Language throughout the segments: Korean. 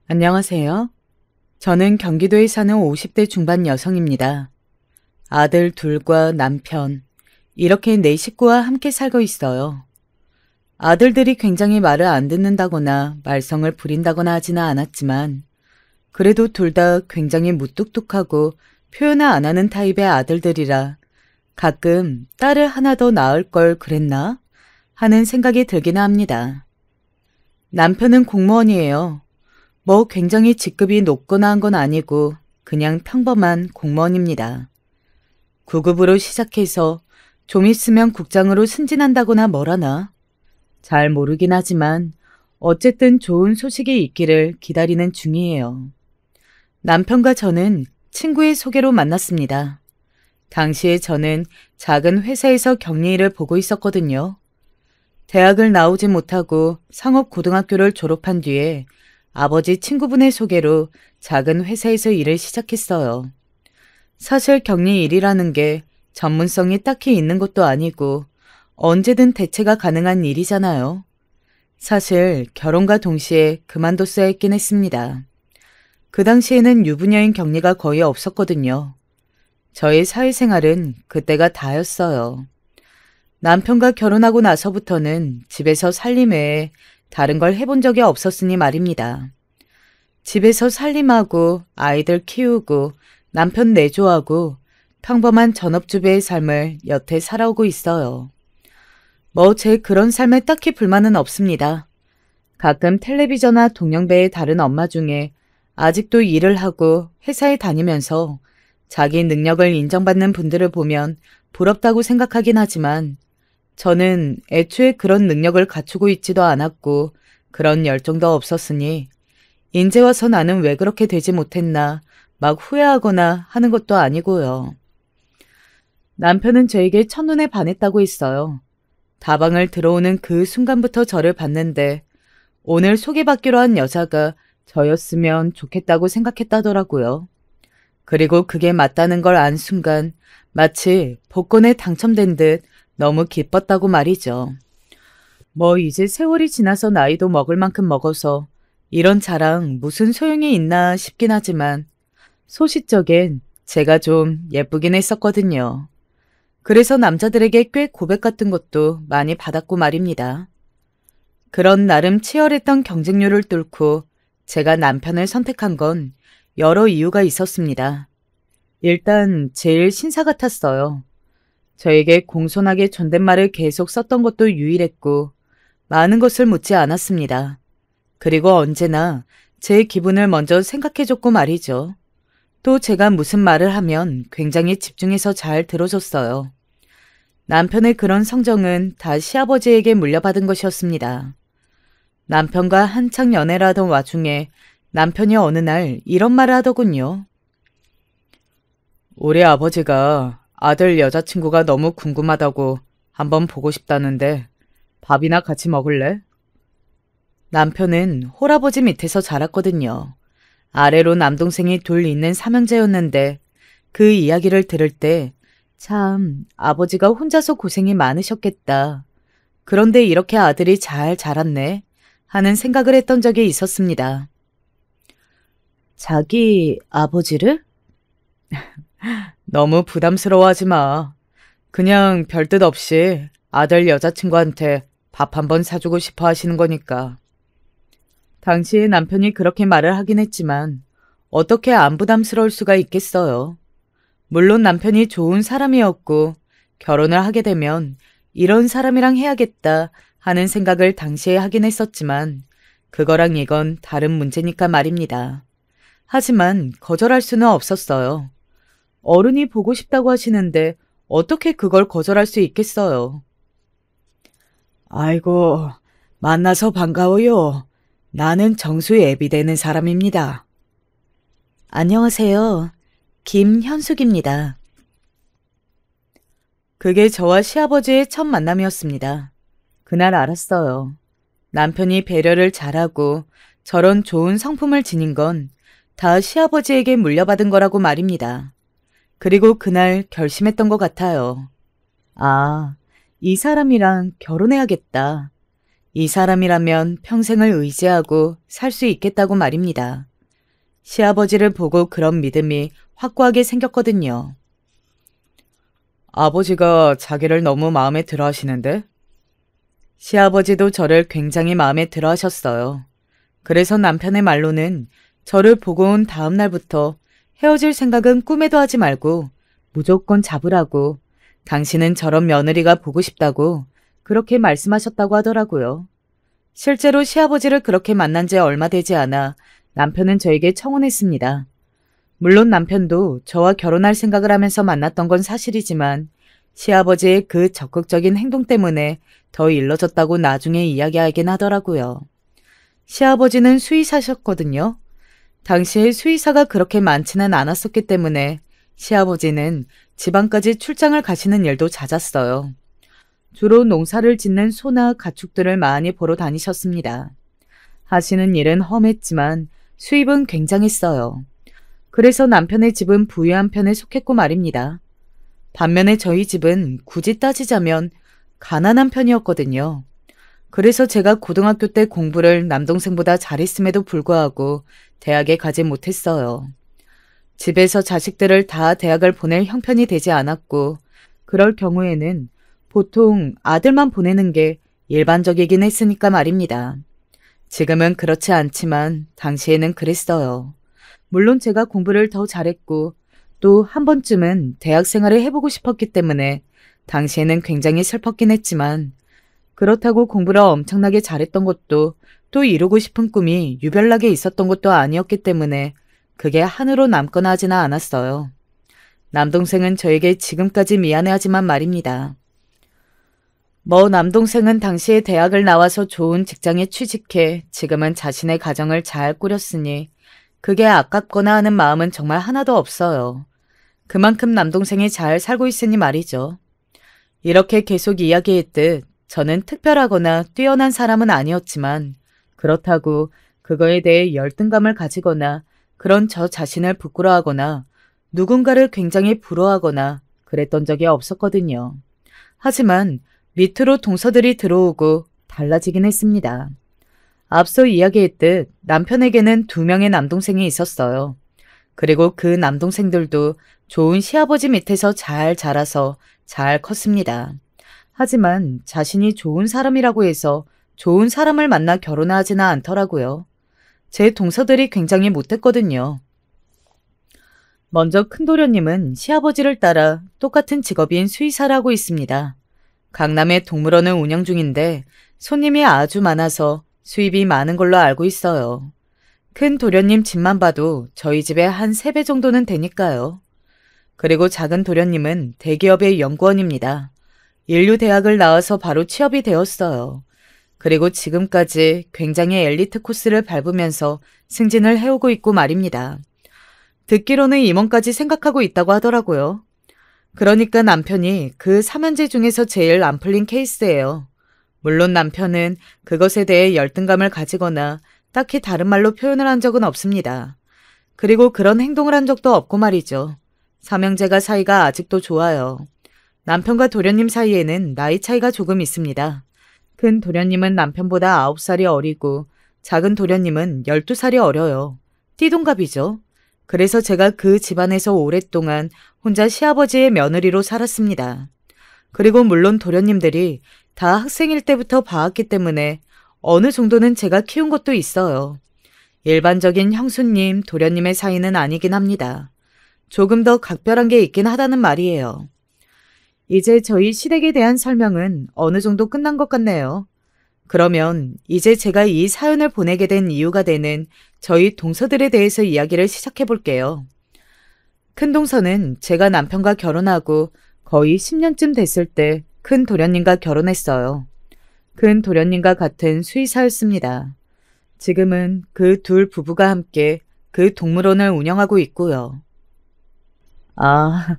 안녕하세요. 저는 경기도에 사는 50대 중반 여성입니다. 아들 둘과 남편, 이렇게 네 식구와 함께 살고 있어요. 아들들이 굉장히 말을 안 듣는다거나 말썽을 부린다거나 하지는 않았지만 그래도 둘 다 굉장히 무뚝뚝하고 표현을 안 하는 타입의 아들들이라 가끔 딸을 하나 더 낳을 걸 그랬나 하는 생각이 들기는 합니다. 남편은 공무원이에요. 뭐 굉장히 직급이 높거나 한 건 아니고 그냥 평범한 공무원입니다. 9급으로 시작해서 좀 있으면 국장으로 승진한다거나 뭐라나 잘 모르긴 하지만 어쨌든 좋은 소식이 있기를 기다리는 중이에요. 남편과 저는 친구의 소개로 만났습니다. 당시에 저는 작은 회사에서 격리일을 보고 있었거든요. 대학을 나오지 못하고 상업고등학교를 졸업한 뒤에 아버지 친구분의 소개로 작은 회사에서 일을 시작했어요. 사실 격리 일이라는 게 전문성이 딱히 있는 것도 아니고 언제든 대체가 가능한 일이잖아요. 사실 결혼과 동시에 그만뒀어야 했긴 했습니다. 그 당시에는 유부녀인 격리가 거의 없었거든요. 저의 사회생활은 그때가 다였어요. 남편과 결혼하고 나서부터는 집에서 살림 외에 다른 걸 해본 적이 없었으니 말입니다. 집에서 살림하고 아이들 키우고 남편 내조하고 평범한 전업주부의 삶을 여태 살아오고 있어요. 뭐 제 그런 삶에 딱히 불만은 없습니다. 가끔 텔레비전이나 동영배의 다른 엄마 중에 아직도 일을 하고 회사에 다니면서 자기 능력을 인정받는 분들을 보면 부럽다고 생각하긴 하지만 저는 애초에 그런 능력을 갖추고 있지도 않았고 그런 열정도 없었으니 인제 와서 나는 왜 그렇게 되지 못했나 막 후회하거나 하는 것도 아니고요. 남편은 저에게 첫눈에 반했다고 했어요. 다방을 들어오는 그 순간부터 저를 봤는데 오늘 소개받기로 한 여자가 저였으면 좋겠다고 생각했다더라고요. 그리고 그게 맞다는 걸 안 순간 마치 복권에 당첨된 듯 너무 기뻤다고 말이죠. 뭐 이제 세월이 지나서 나이도 먹을 만큼 먹어서 이런 자랑 무슨 소용이 있나 싶긴 하지만 소싯적엔 제가 좀 예쁘긴 했었거든요. 그래서 남자들에게 꽤 고백 같은 것도 많이 받았고 말입니다. 그런 나름 치열했던 경쟁률을 뚫고 제가 남편을 선택한 건 여러 이유가 있었습니다. 일단 제일 신사 같았어요. 저에게 공손하게 존댓말을 계속 썼던 것도 유일했고 많은 것을 묻지 않았습니다. 그리고 언제나 제 기분을 먼저 생각해줬고 말이죠. 또 제가 무슨 말을 하면 굉장히 집중해서 잘 들어줬어요. 남편의 그런 성정은 다 시아버지에게 물려받은 것이었습니다. 남편과 한창 연애를 하던 와중에 남편이 어느 날 이런 말을 하더군요. 우리 아버지가 아들 여자친구가 너무 궁금하다고 한번 보고 싶다는데 밥이나 같이 먹을래? 남편은 홀아버지 밑에서 자랐거든요. 아래로 남동생이 둘 있는 삼형제였는데 그 이야기를 들을 때 참 아버지가 혼자서 고생이 많으셨겠다. 그런데 이렇게 아들이 잘 자랐네 하는 생각을 했던 적이 있었습니다. 자기 아버지를? 너무 부담스러워하지 마. 그냥 별뜻 없이 아들 여자친구한테 밥 한번 사주고 싶어 하시는 거니까. 당시에 남편이 그렇게 말을 하긴 했지만 어떻게 안 부담스러울 수가 있겠어요. 물론 남편이 좋은 사람이었고 결혼을 하게 되면 이런 사람이랑 해야겠다 하는 생각을 당시에 하긴 했었지만 그거랑 이건 다른 문제니까 말입니다. 하지만 거절할 수는 없었어요. 어른이 보고 싶다고 하시는데 어떻게 그걸 거절할 수 있겠어요. 아이고, 만나서 반가워요. 나는 정수에 애비되는 사람입니다. 안녕하세요. 김현숙입니다. 그게 저와 시아버지의 첫 만남이었습니다. 그날 알았어요. 남편이 배려를 잘하고 저런 좋은 성품을 지닌 건 다 시아버지에게 물려받은 거라고 말입니다. 그리고 그날 결심했던 것 같아요. 아, 이 사람이랑 결혼해야겠다. 이 사람이라면 평생을 의지하고 살 수 있겠다고 말입니다. 시아버지를 보고 그런 믿음이 확고하게 생겼거든요. 아버지가 자기를 너무 마음에 들어 하시는데? 시아버지도 저를 굉장히 마음에 들어 하셨어요. 그래서 남편의 말로는 저를 보고 온 다음 날부터 헤어질 생각은 꿈에도 하지 말고 무조건 잡으라고, 당신은 저런 며느리가 보고 싶다고 그렇게 말씀하셨다고 하더라고요. 실제로 시아버지를 그렇게 만난 지 얼마 되지 않아 남편은 저에게 청혼했습니다. 물론 남편도 저와 결혼할 생각을 하면서 만났던 건 사실이지만 시아버지의 그 적극적인 행동 때문에 더 일러졌다고 나중에 이야기하긴 하더라고요. 시아버지는 수의사셨거든요. 당시에 수의사가 그렇게 많지는 않았었기 때문에 시아버지는 지방까지 출장을 가시는 일도 잦았어요. 주로 농사를 짓는 소나 가축들을 많이 보러 다니셨습니다. 하시는 일은 험했지만 수입은 굉장했어요. 그래서 남편의 집은 부유한 편에 속했고 말입니다. 반면에 저희 집은 굳이 따지자면 가난한 편이었거든요. 그래서 제가 고등학교 때 공부를 남동생보다 잘했음에도 불구하고 대학에 가지 못했어요. 집에서 자식들을 다 대학을 보낼 형편이 되지 않았고 그럴 경우에는 보통 아들만 보내는 게 일반적이긴 했으니까 말입니다. 지금은 그렇지 않지만 당시에는 그랬어요. 물론 제가 공부를 더 잘했고 또 한 번쯤은 대학 생활을 해보고 싶었기 때문에 당시에는 굉장히 슬펐긴 했지만 그렇다고 공부를 엄청나게 잘했던 것도 또 이루고 싶은 꿈이 유별나게 있었던 것도 아니었기 때문에 그게 한으로 남거나 하지는 않았어요. 남동생은 저에게 지금까지 미안해하지만 말입니다. 남동생은 당시에 대학을 나와서 좋은 직장에 취직해 지금은 자신의 가정을 잘 꾸렸으니 그게 아깝거나 하는 마음은 정말 하나도 없어요. 그만큼 남동생이 잘 살고 있으니 말이죠. 이렇게 계속 이야기했듯 저는 특별하거나 뛰어난 사람은 아니었지만 그렇다고 그거에 대해 열등감을 가지거나 그런 저 자신을 부끄러워하거나 누군가를 굉장히 부러워하거나 그랬던 적이 없었거든요. 하지만 밑으로 동서들이 들어오고 달라지긴 했습니다. 앞서 이야기했듯 남편에게는 2명의 남동생이 있었어요. 그리고 그 남동생들도 좋은 시아버지 밑에서 잘 자라서 잘 컸습니다. 하지만 자신이 좋은 사람이라고 해서 좋은 사람을 만나 결혼하지는 않더라고요. 제 동서들이 굉장히 못했거든요. 먼저 큰도련님은 시아버지를 따라 똑같은 직업인 수의사를 하고 있습니다. 강남의 동물원을 운영 중인데 손님이 아주 많아서 수입이 많은 걸로 알고 있어요. 큰 도련님 집만 봐도 저희 집의 한 3배 정도는 되니까요. 그리고 작은 도련님은 대기업의 연구원입니다. 인류대학을 나와서 바로 취업이 되었어요. 그리고 지금까지 굉장히 엘리트 코스를 밟으면서 승진을 해오고 있고 말입니다. 듣기로는 임원까지 생각하고 있다고 하더라고요. 그러니까 남편이 그 3현재 중에서 제일 안 풀린 케이스예요. 물론 남편은 그것에 대해 열등감을 가지거나 딱히 다른 말로 표현을 한 적은 없습니다. 그리고 그런 행동을 한 적도 없고 말이죠. 삼형제가 사이가 아직도 좋아요. 남편과 도련님 사이에는 나이 차이가 조금 있습니다. 큰 도련님은 남편보다 9살이 어리고 작은 도련님은 12살이 어려요. 띠동갑이죠. 그래서 제가 그 집안에서 오랫동안 혼자 시아버지의 며느리로 살았습니다. 그리고 물론 도련님들이 다 학생일 때부터 봐왔기 때문에 어느 정도는 제가 키운 것도 있어요. 일반적인 형수님, 도련님의 사이는 아니긴 합니다. 조금 더 각별한 게 있긴 하다는 말이에요. 이제 저희 시댁에 대한 설명은 어느 정도 끝난 것 같네요. 그러면 이제 제가 이 사연을 보내게 된 이유가 되는 저희 동서들에 대해서 이야기를 시작해 볼게요. 큰 동서는 제가 남편과 결혼하고 거의 10년쯤 됐을 때 큰 도련님과 결혼했어요. 큰 도련님과 같은 수의사였습니다. 지금은 그 둘 부부가 함께 그 동물원을 운영하고 있고요. 아,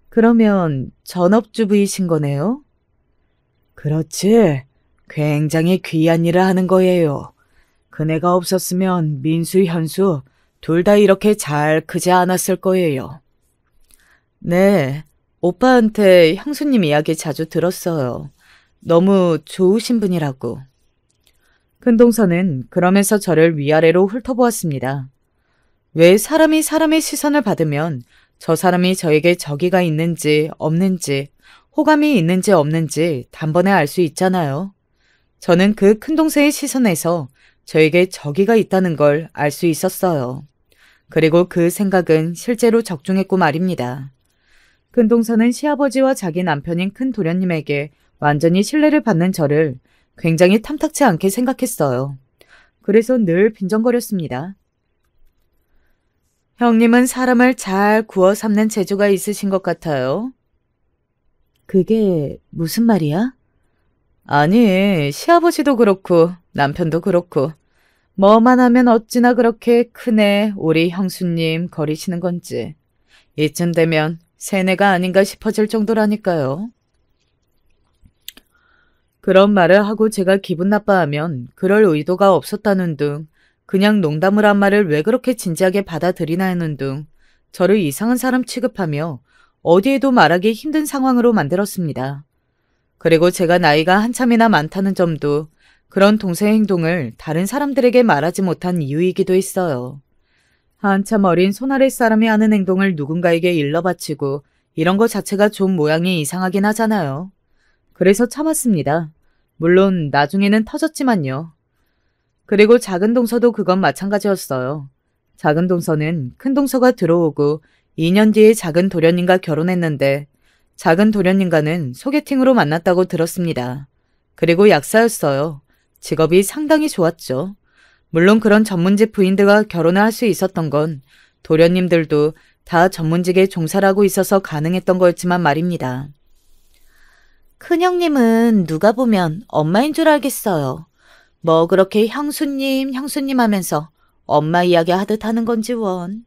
그러면 전업주부이신 거네요? 그렇지. 굉장히 귀한 일을 하는 거예요. 그네가 없었으면 민수, 현수 둘 다 이렇게 잘 크지 않았을 거예요. 네, 오빠한테 형수님 이야기 자주 들었어요. 너무 좋으신 분이라고. 큰동서는 그러면서 저를 위아래로 훑어보았습니다. 왜 사람이 사람의 시선을 받으면 저 사람이 저에게 적의가 있는지 없는지 호감이 있는지 없는지 단번에 알 수 있잖아요. 저는 그 큰동서의 시선에서 저에게 적의가 있다는 걸 알 수 있었어요. 그리고 그 생각은 실제로 적중했고 말입니다. 큰동서는 시아버지와 자기 남편인 큰도련님에게 완전히 신뢰를 받는 저를 굉장히 탐탁치 않게 생각했어요. 그래서 늘 빈정거렸습니다. 형님은 사람을 잘 구워 삶는 재주가 있으신 것 같아요. 그게 무슨 말이야? 아니, 시아버지도 그렇고 남편도 그렇고 뭐만 하면 어찌나 그렇게 큰애 우리 형수님 거리시는 건지 이쯤 되면 세뇌가 아닌가 싶어질 정도라니까요. 그런 말을 하고 제가 기분 나빠하면 그럴 의도가 없었다는 둥 그냥 농담을 한 말을 왜 그렇게 진지하게 받아들이나 하는 둥 저를 이상한 사람 취급하며 어디에도 말하기 힘든 상황으로 만들었습니다. 그리고 제가 나이가 한참이나 많다는 점도 그런 동생의 행동을 다른 사람들에게 말하지 못한 이유이기도 했어요. 한참 어린 손아래 사람이 하는 행동을 누군가에게 일러바치고 이런 것 자체가 좀 모양이 이상하긴 하잖아요. 그래서 참았습니다. 물론 나중에는 터졌지만요. 그리고 작은 동서도 그건 마찬가지였어요. 작은 동서는 큰 동서가 들어오고 2년 뒤에 작은 도련님과 결혼했는데 작은 도련님과는 소개팅으로 만났다고 들었습니다. 그리고 약사였어요. 직업이 상당히 좋았죠. 물론 그런 전문직 부인들과 결혼을 할 수 있었던 건 도련님들도 다 전문직에 종사를 하고 있어서 가능했던 거였지만 말입니다. 큰형님은 누가 보면 엄마인 줄 알겠어요. 뭐 그렇게 형수님 하면서 엄마 이야기 하듯 하는 건지 원.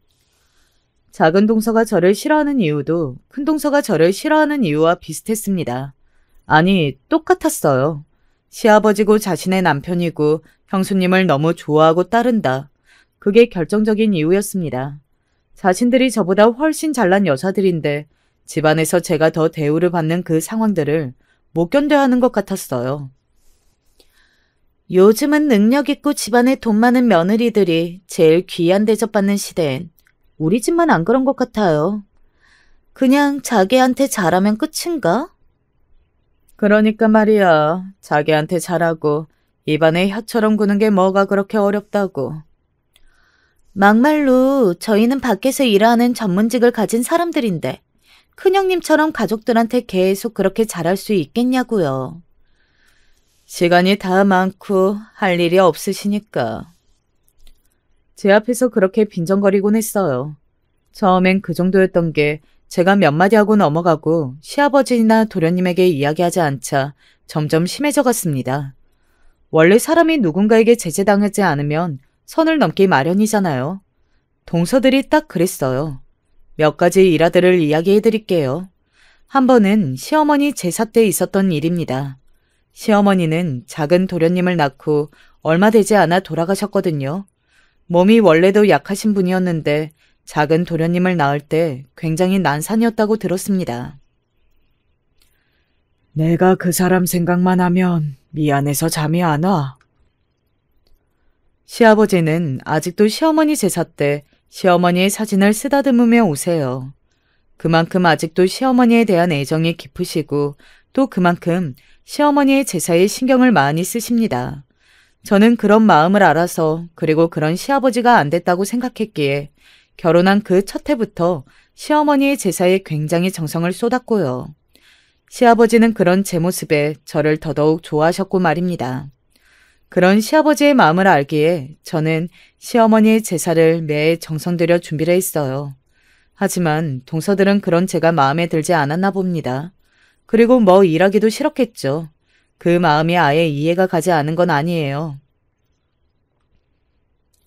작은 동서가 저를 싫어하는 이유도 큰 동서가 저를 싫어하는 이유와 비슷했습니다. 아니, 똑같았어요. 시아버지고 자신의 남편이고 형수님을 너무 좋아하고 따른다. 그게 결정적인 이유였습니다. 자신들이 저보다 훨씬 잘난 여자들인데 집안에서 제가 더 대우를 받는 그 상황들을 못 견뎌야 하는 것 같았어요. 요즘은 능력 있고 집안에 돈 많은 며느리들이 제일 귀한 대접받는 시대엔 우리 집만 안 그런 것 같아요. 그냥 자기한테 잘하면 끝인가? 그러니까 말이야. 자기한테 잘하고 입안에 혀처럼 구는 게 뭐가 그렇게 어렵다고. 막말로 저희는 밖에서 일하는 전문직을 가진 사람들인데 큰형님처럼 가족들한테 계속 그렇게 잘할 수 있겠냐고요. 시간이 다 많고 할 일이 없으시니까. 제 앞에서 그렇게 빈정거리곤 했어요. 처음엔 그 정도였던 게 제가 몇 마디 하고 넘어가고 시아버지나 도련님에게 이야기하지 않자 점점 심해져 갔습니다. 원래 사람이 누군가에게 제재당하지 않으면 선을 넘기 마련이잖아요. 동서들이 딱 그랬어요. 몇 가지 일화들을 이야기해 드릴게요. 한 번은 시어머니 제사 때 있었던 일입니다. 시어머니는 작은 도련님을 낳고 얼마 되지 않아 돌아가셨거든요. 몸이 원래도 약하신 분이었는데 작은 도련님을 낳을 때 굉장히 난산이었다고 들었습니다. 내가 그 사람 생각만 하면 미안해서 잠이 안 와. 시아버지는 아직도 시어머니 제사 때 시어머니의 사진을 쓰다듬으며 오세요. 그만큼 아직도 시어머니에 대한 애정이 깊으시고 또 그만큼 시어머니의 제사에 신경을 많이 쓰십니다. 저는 그런 마음을 알아서 그리고 그런 시아버지가 안 됐다고 생각했기에 결혼한 그 첫 해부터 시어머니의 제사에 굉장히 정성을 쏟았고요. 시아버지는 그런 제 모습에 저를 더더욱 좋아하셨고 말입니다. 그런 시아버지의 마음을 알기에 저는 시어머니의 제사를 매해 정성 들여 준비를 했어요. 하지만 동서들은 그런 제가 마음에 들지 않았나 봅니다. 그리고 뭐 일하기도 싫었겠죠. 그 마음이 아예 이해가 가지 않은 건 아니에요.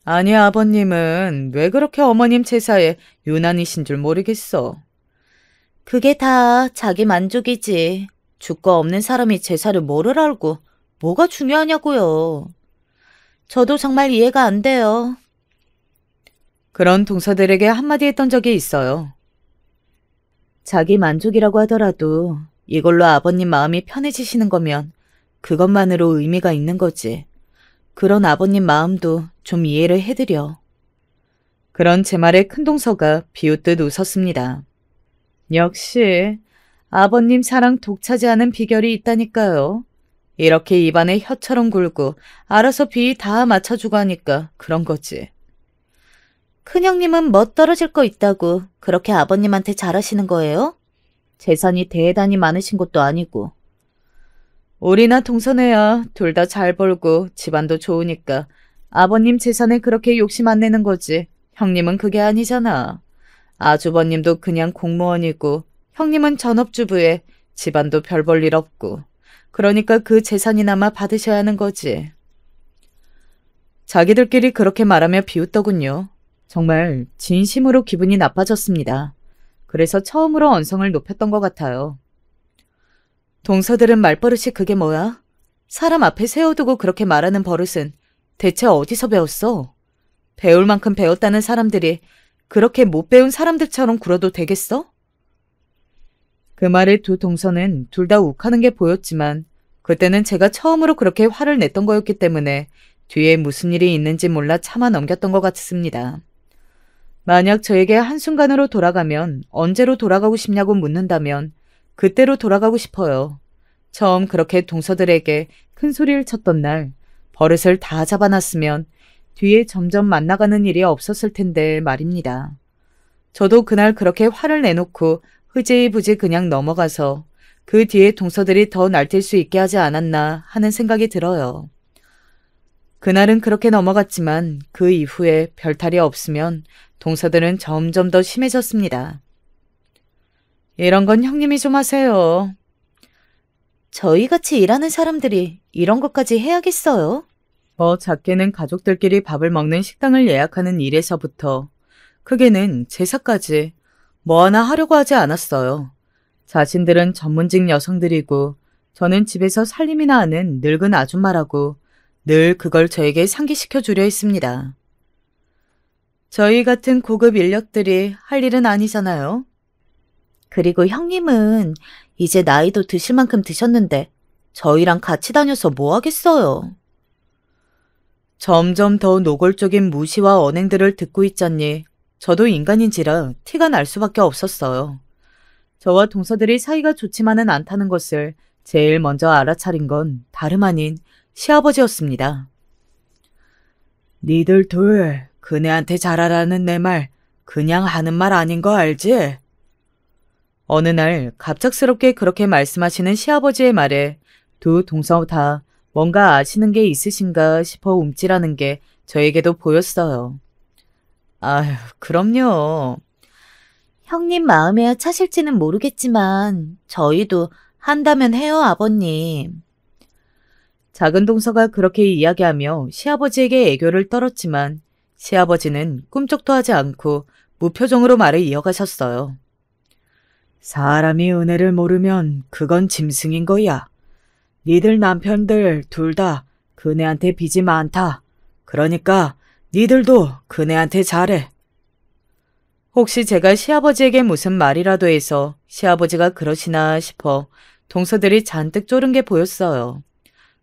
아니, 아버님은 왜 그렇게 어머님 제사에 유난이신 줄 모르겠어. 그게 다 자기 만족이지. 주거 없는 사람이 제사를 뭐를 알고 뭐가 중요하냐고요. 저도 정말 이해가 안 돼요. 그런 동서들에게 한마디 했던 적이 있어요. 자기 만족이라고 하더라도 이걸로 아버님 마음이 편해지시는 거면 그것만으로 의미가 있는 거지. 그런 아버님 마음도 좀 이해를 해드려. 그런 제 말에 큰동서가 비웃듯 웃었습니다. 역시 아버님 사랑 독차지하는 비결이 있다니까요. 이렇게 입안에 혀처럼 굴고 알아서 비 다 맞춰주고 하니까 그런 거지. 큰형님은 뭐 떨어질 거 있다고 그렇게 아버님한테 잘하시는 거예요? 재산이 대단히 많으신 것도 아니고. 우리나 동서네야 둘 다 잘 벌고 집안도 좋으니까 아버님 재산에 그렇게 욕심 안 내는 거지. 형님은 그게 아니잖아. 아주버님도 그냥 공무원이고 형님은 전업주부에 집안도 별 볼 일 없고. 그러니까 그 재산이나마 받으셔야 하는 거지. 자기들끼리 그렇게 말하며 비웃더군요. 정말 진심으로 기분이 나빠졌습니다. 그래서 처음으로 언성을 높였던 것 같아요. 동서들은 말버릇이 그게 뭐야? 사람 앞에 세워두고 그렇게 말하는 버릇은 대체 어디서 배웠어? 배울 만큼 배웠다는 사람들이 그렇게 못 배운 사람들처럼 굴어도 되겠어? 그 말에 두 동서는 둘 다 욱하는 게 보였지만 그때는 제가 처음으로 그렇게 화를 냈던 거였기 때문에 뒤에 무슨 일이 있는지 몰라 참아 넘겼던 것 같습니다. 만약 저에게 한순간으로 돌아가면 언제로 돌아가고 싶냐고 묻는다면 그때로 돌아가고 싶어요. 처음 그렇게 동서들에게 큰 소리를 쳤던 날 버릇을 다 잡아놨으면 뒤에 점점 만나가는 일이 없었을 텐데 말입니다. 저도 그날 그렇게 화를 내놓고 흐지부지 그냥 넘어가서 그 뒤에 동서들이 더 날뛸 수 있게 하지 않았나 하는 생각이 들어요. 그날은 그렇게 넘어갔지만 그 이후에 별탈이 없으면 동서들은 점점 더 심해졌습니다. 이런 건 형님이 좀 하세요. 저희같이 일하는 사람들이 이런 것까지 해야겠어요? 작게는 가족들끼리 밥을 먹는 식당을 예약하는 일에서부터 크게는 제사까지 뭐 하나 하려고 하지 않았어요. 자신들은 전문직 여성들이고 저는 집에서 살림이나 하는 늙은 아줌마라고 늘 그걸 저에게 상기시켜 주려 했습니다. 저희 같은 고급 인력들이 할 일은 아니잖아요. 그리고 형님은 이제 나이도 드실 만큼 드셨는데 저희랑 같이 다녀서 뭐 하겠어요. 점점 더 노골적인 무시와 언행들을 듣고 있자니 저도 인간인지라 티가 날 수밖에 없었어요. 저와 동서들이 사이가 좋지만은 않다는 것을 제일 먼저 알아차린 건 다름 아닌 시아버지였습니다. 니들 둘 그네한테 잘하라는 내 말 그냥 하는 말 아닌 거 알지? 어느 날 갑작스럽게 그렇게 말씀하시는 시아버지의 말에 두 동서 다 뭔가 아시는 게 있으신가 싶어 움찔하는 게 저에게도 보였어요. 아휴, 그럼요. 형님 마음에야 차실지는 모르겠지만 저희도 한다면 해요, 아버님. 작은 동서가 그렇게 이야기하며 시아버지에게 애교를 떨었지만 시아버지는 꿈쩍도 하지 않고 무표정으로 말을 이어가셨어요. 사람이 은혜를 모르면 그건 짐승인 거야. 니들 남편들 둘 다 그네한테 빚이 많다. 그러니까 니들도 그네한테 잘해. 혹시 제가 시아버지에게 무슨 말이라도 해서 시아버지가 그러시나 싶어 동서들이 잔뜩 쫄은 게 보였어요.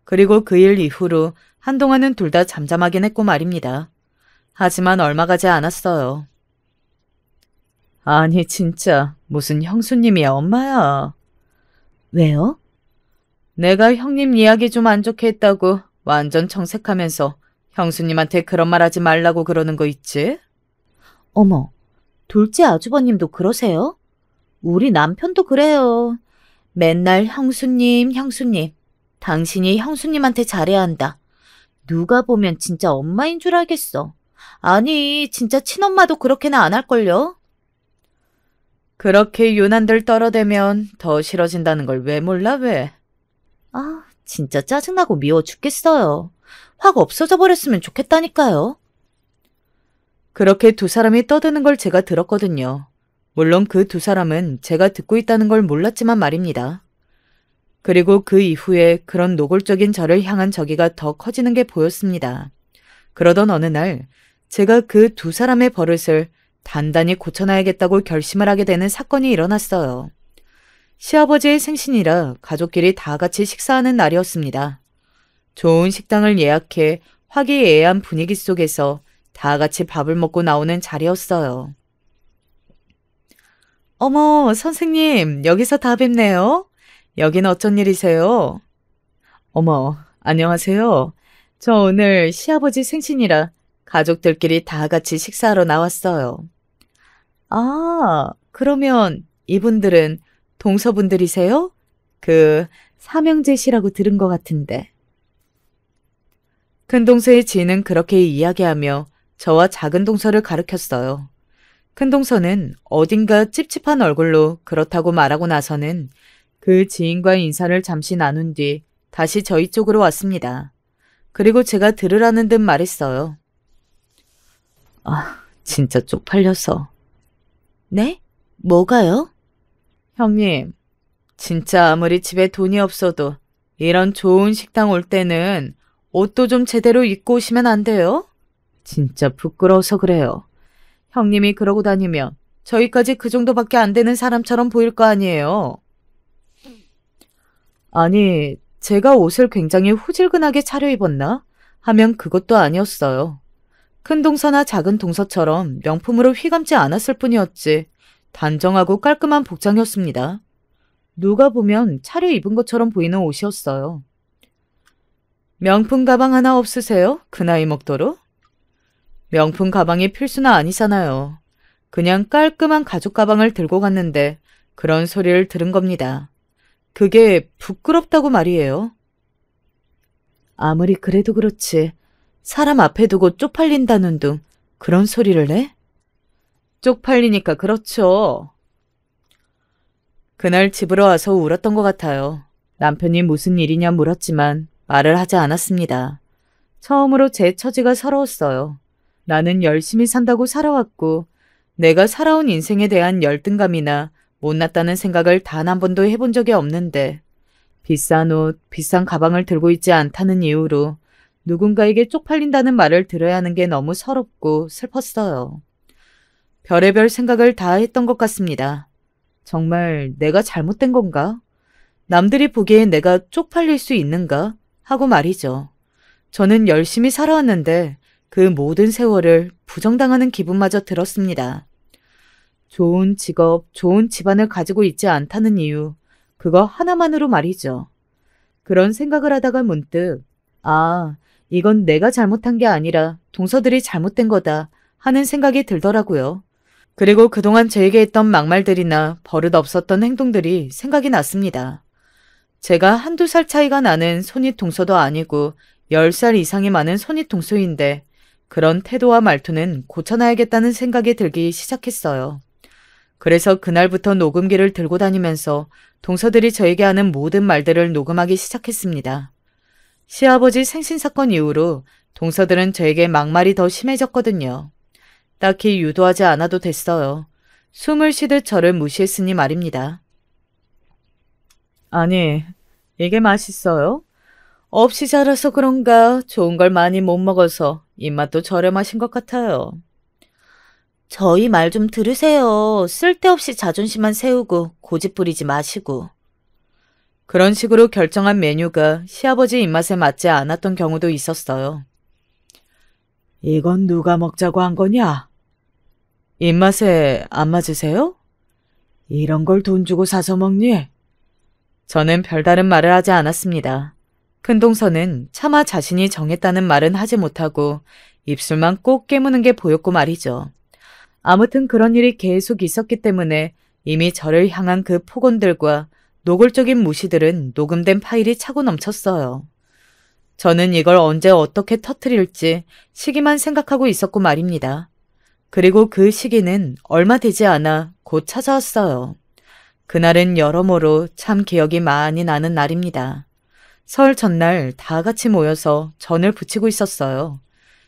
그리고 그 일 이후로 한동안은 둘 다 잠잠하긴 했고 말입니다. 하지만 얼마 가지 않았어요. 아니 진짜 무슨 형수님이야 엄마야. 왜요? 내가 형님 이야기 좀 안 좋게 했다고 완전 정색하면서 형수님한테 그런 말 하지 말라고 그러는 거 있지? 어머, 둘째 아주버님도 그러세요? 우리 남편도 그래요. 맨날 형수님, 형수님. 당신이 형수님한테 잘해야 한다. 누가 보면 진짜 엄마인 줄 알겠어. 아니, 진짜 친엄마도 그렇게는 안 할걸요? 그렇게 유난들 떨어대면 더 싫어진다는 걸 왜 몰라 왜? 아, 진짜 짜증나고 미워 죽겠어요. 확 없어져 버렸으면 좋겠다니까요. 그렇게 두 사람이 떠드는 걸 제가 들었거든요. 물론 그 두 사람은 제가 듣고 있다는 걸 몰랐지만 말입니다. 그리고 그 이후에 그런 노골적인 저를 향한 저기가 더 커지는 게 보였습니다. 그러던 어느 날 제가 그 두 사람의 버릇을 단단히 고쳐놔야겠다고 결심을 하게 되는 사건이 일어났어요. 시아버지의 생신이라 가족끼리 다 같이 식사하는 날이었습니다. 좋은 식당을 예약해 화기애애한 분위기 속에서 다 같이 밥을 먹고 나오는 자리였어요. 어머, 선생님, 여기서 다 뵙네요. 여긴 어쩐 일이세요? 어머, 안녕하세요. 저 오늘 시아버지 생신이라 가족들끼리 다 같이 식사하러 나왔어요. 아, 그러면 이분들은 동서분들이세요? 그 삼형제 씨라고 들은 것 같은데. 큰 동서의 지인은 그렇게 이야기하며 저와 작은 동서를 가리켰어요. 큰 동서는 어딘가 찝찝한 얼굴로 그렇다고 말하고 나서는 그 지인과 인사를 잠시 나눈 뒤 다시 저희 쪽으로 왔습니다. 그리고 제가 들으라는 듯 말했어요. 아, 진짜 쪽팔려서. 네? 뭐가요? 형님, 진짜 아무리 집에 돈이 없어도 이런 좋은 식당 올 때는 옷도 좀 제대로 입고 오시면 안 돼요? 진짜 부끄러워서 그래요. 형님이 그러고 다니면 저희까지 그 정도밖에 안 되는 사람처럼 보일 거 아니에요. 아니, 제가 옷을 굉장히 후질근하게 차려입었나? 하면 그것도 아니었어요. 큰 동서나 작은 동서처럼 명품으로 휘감지 않았을 뿐이었지 단정하고 깔끔한 복장이었습니다. 누가 보면 차려입은 것처럼 보이는 옷이었어요. 명품 가방 하나 없으세요? 그 나이 먹도록? 명품 가방이 필수는 아니잖아요. 그냥 깔끔한 가죽 가방을 들고 갔는데 그런 소리를 들은 겁니다. 그게 부끄럽다고 말이에요. 아무리 그래도 그렇지 사람 앞에 두고 쪽팔린다는 둥 그런 소리를 내? 쪽팔리니까 그렇죠. 그날 집으로 와서 울었던 것 같아요. 남편이 무슨 일이냐 물었지만 말을 하지 않았습니다. 처음으로 제 처지가 서러웠어요. 나는 열심히 산다고 살아왔고 내가 살아온 인생에 대한 열등감이나 못났다는 생각을 단 한 번도 해본 적이 없는데 비싼 옷, 비싼 가방을 들고 있지 않다는 이유로 누군가에게 쪽팔린다는 말을 들어야 하는 게 너무 서럽고 슬펐어요. 별의별 생각을 다 했던 것 같습니다. 정말 내가 잘못된 건가? 남들이 보기에 내가 쪽팔릴 수 있는가? 하고 말이죠. 저는 열심히 살아왔는데 그 모든 세월을 부정당하는 기분마저 들었습니다. 좋은 직업, 좋은 집안을 가지고 있지 않다는 이유, 그거 하나만으로 말이죠. 그런 생각을 하다가 문득 아, 이건 내가 잘못한 게 아니라 동서들이 잘못된 거다 하는 생각이 들더라고요. 그리고 그동안 저에게 했던 막말들이나 버릇 없었던 행동들이 생각이 났습니다. 제가 한두 살 차이가 나는 손윗 동서도 아니고 10살 이상이 많은 손윗 동서인데 그런 태도와 말투는 고쳐놔야겠다는 생각이 들기 시작했어요. 그래서 그날부터 녹음기를 들고 다니면서 동서들이 저에게 하는 모든 말들을 녹음하기 시작했습니다. 시아버지 생신사건 이후로 동서들은 저에게 막말이 더 심해졌거든요. 딱히 유도하지 않아도 됐어요. 숨을 쉬듯 저를 무시했으니 말입니다. 아니, 이게 맛있어요? 없이 자라서 그런가 좋은 걸 많이 못 먹어서 입맛도 저렴하신 것 같아요. 저희 말 좀 들으세요. 쓸데없이 자존심만 세우고 고집 부리지 마시고. 그런 식으로 결정한 메뉴가 시아버지 입맛에 맞지 않았던 경우도 있었어요. 이건 누가 먹자고 한 거냐? 입맛에 안 맞으세요? 이런 걸 돈 주고 사서 먹니? 저는 별다른 말을 하지 않았습니다. 큰동서는 차마 자신이 정했다는 말은 하지 못하고 입술만 꼭 깨무는 게 보였고 말이죠. 아무튼 그런 일이 계속 있었기 때문에 이미 저를 향한 그 폭언들과 노골적인 무시들은 녹음된 파일이 차고 넘쳤어요. 저는 이걸 언제 어떻게 터뜨릴지 시기만 생각하고 있었고 말입니다. 그리고 그 시기는 얼마 되지 않아 곧 찾아왔어요. 그날은 여러모로 참 기억이 많이 나는 날입니다. 설 전날 다 같이 모여서 전을 부치고 있었어요.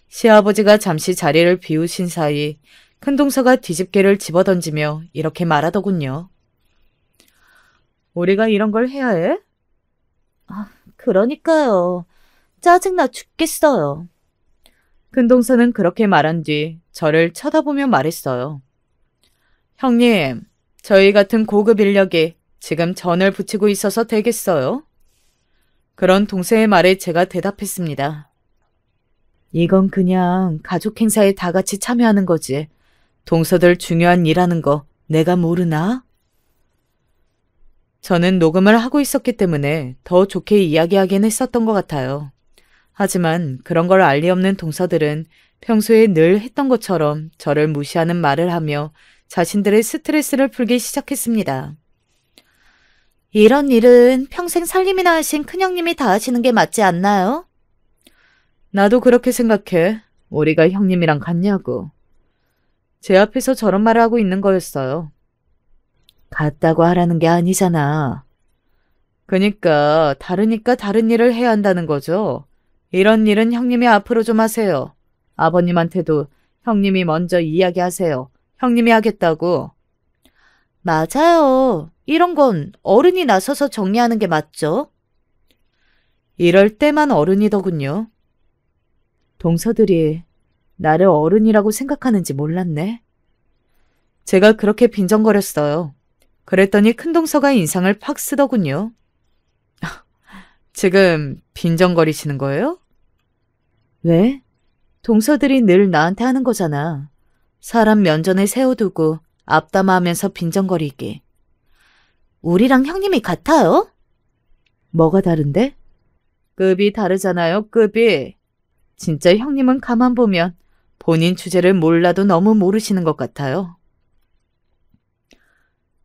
시아버지가 잠시 자리를 비우신 사이 큰동서가 뒤집개를 집어던지며 이렇게 말하더군요. 우리가 이런 걸 해야 해? 아, 그러니까요. 짜증나 죽겠어요. 큰동서는 그렇게 말한 뒤 저를 쳐다보며 말했어요. 형님, 저희 같은 고급 인력이 지금 전을 부치고 있어서 되겠어요? 그런 동생의 말에 제가 대답했습니다. 이건 그냥 가족 행사에 다 같이 참여하는 거지. 동서들 중요한 일하는 거 내가 모르나? 저는 녹음을 하고 있었기 때문에 더 좋게 이야기하긴 했었던 것 같아요. 하지만 그런 걸 알 리 없는 동서들은 평소에 늘 했던 것처럼 저를 무시하는 말을 하며 자신들의 스트레스를 풀기 시작했습니다. 이런 일은 평생 살림이나 하신 큰형님이 다 하시는 게 맞지 않나요? 나도 그렇게 생각해. 우리가 형님이랑 같냐고. 제 앞에서 저런 말을 하고 있는 거였어요. 같다고 하라는 게 아니잖아. 그니까 다르니까 다른 일을 해야 한다는 거죠. 이런 일은 형님이 앞으로 좀 하세요. 아버님한테도 형님이 먼저 이야기하세요. 형님이 하겠다고. 맞아요. 이런 건 어른이 나서서 정리하는 게 맞죠? 이럴 때만 어른이더군요. 동서들이 나를 어른이라고 생각하는지 몰랐네. 제가 그렇게 빈정거렸어요. 그랬더니 큰동서가 인상을 팍 쓰더군요. 지금 빈정거리시는 거예요? 왜? 동서들이 늘 나한테 하는 거잖아. 사람 면전에 세워두고 앞담화하면서 빈정거리기. 우리랑 형님이 같아요? 뭐가 다른데? 급이 다르잖아요, 급이. 진짜 형님은 가만 보면 본인 주제를 몰라도 너무 모르시는 것 같아요.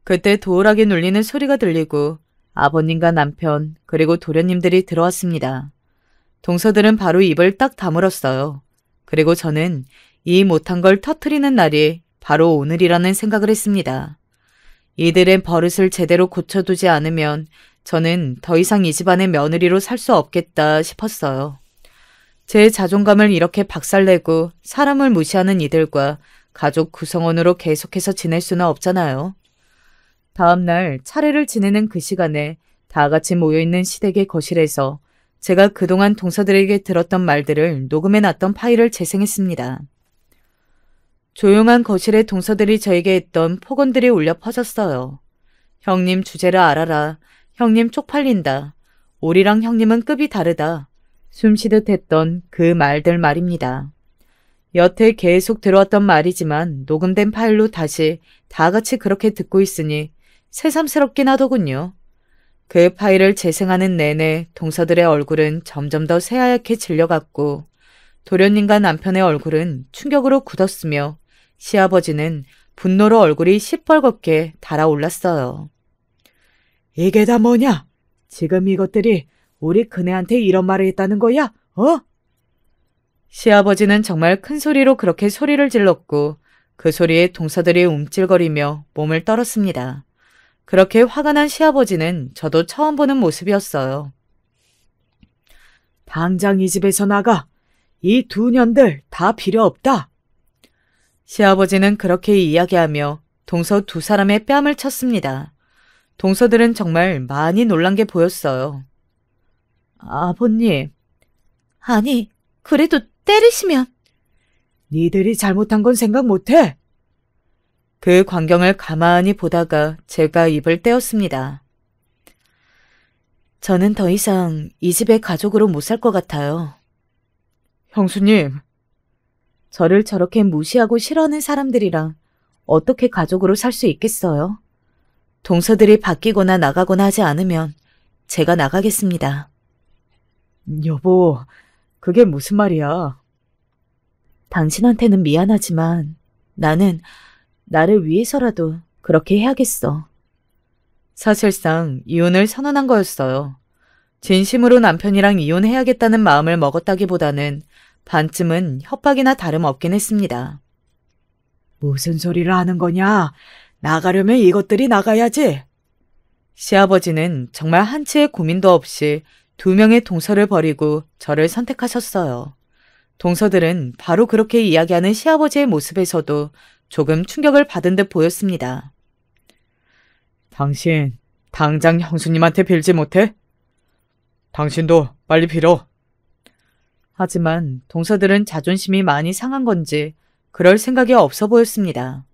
그때 도어락에 눌리는 소리가 들리고 아버님과 남편 그리고 도련님들이 들어왔습니다. 동서들은 바로 입을 딱 다물었어요. 그리고 저는 이 못한 걸 터트리는 날이 바로 오늘이라는 생각을 했습니다. 이들의 버릇을 제대로 고쳐두지 않으면 저는 더 이상 이 집안의 며느리로 살 수 없겠다 싶었어요. 제 자존감을 이렇게 박살내고 사람을 무시하는 이들과 가족 구성원으로 계속해서 지낼 수는 없잖아요. 다음 날 차례를 지내는 그 시간에 다 같이 모여있는 시댁의 거실에서 제가 그동안 동서들에게 들었던 말들을 녹음해놨던 파일을 재생했습니다. 조용한 거실에 동서들이 저에게 했던 폭언들이 울려 퍼졌어요. 형님 주제를 알아라. 형님 쪽팔린다. 우리랑 형님은 급이 다르다. 숨쉬듯 했던 그 말들 말입니다. 여태 계속 들어왔던 말이지만 녹음된 파일로 다시 다 같이 그렇게 듣고 있으니 새삼스럽긴 하더군요. 그 파일을 재생하는 내내 동서들의 얼굴은 점점 더 새하얗게 질려갔고 도련님과 남편의 얼굴은 충격으로 굳었으며 시아버지는 분노로 얼굴이 시뻘겋게 달아올랐어요. 이게 다 뭐냐? 지금 이것들이 우리 그네한테 이런 말을 했다는 거야? 어? 시아버지는 정말 큰 소리로 그렇게 소리를 질렀고 그 소리에 동서들이 움찔거리며 몸을 떨었습니다. 그렇게 화가 난 시아버지는 저도 처음 보는 모습이었어요. 당장 이 집에서 나가. 이 두 년들 다 필요 없다. 시아버지는 그렇게 이야기하며 동서 두 사람의 뺨을 쳤습니다. 동서들은 정말 많이 놀란 게 보였어요. 아버님. 아니, 그래도 때리시면. 니들이 잘못한 건 생각 못해? 그 광경을 가만히 보다가 제가 입을 떼었습니다. 저는 더 이상 이 집의 가족으로 못 살 것 같아요. 형수님. 저를 저렇게 무시하고 싫어하는 사람들이랑 어떻게 가족으로 살 수 있겠어요? 동서들이 바뀌거나 나가거나 하지 않으면 제가 나가겠습니다. 여보, 그게 무슨 말이야? 당신한테는 미안하지만 나는 나를 위해서라도 그렇게 해야겠어. 사실상 이혼을 선언한 거였어요. 진심으로 남편이랑 이혼해야겠다는 마음을 먹었다기보다는 반쯤은 협박이나 다름없긴 했습니다. 무슨 소리를 하는 거냐? 나가려면 이것들이 나가야지. 시아버지는 정말 한치의 고민도 없이 두 명의 동서를 버리고 저를 선택하셨어요. 동서들은 바로 그렇게 이야기하는 시아버지의 모습에서도 조금 충격을 받은 듯 보였습니다. 당신 당장 형수님한테 빌지 못해? 당신도 빨리 빌어. 하지만 동서들은 자존심이 많이 상한 건지 그럴 생각이 없어 보였습니다.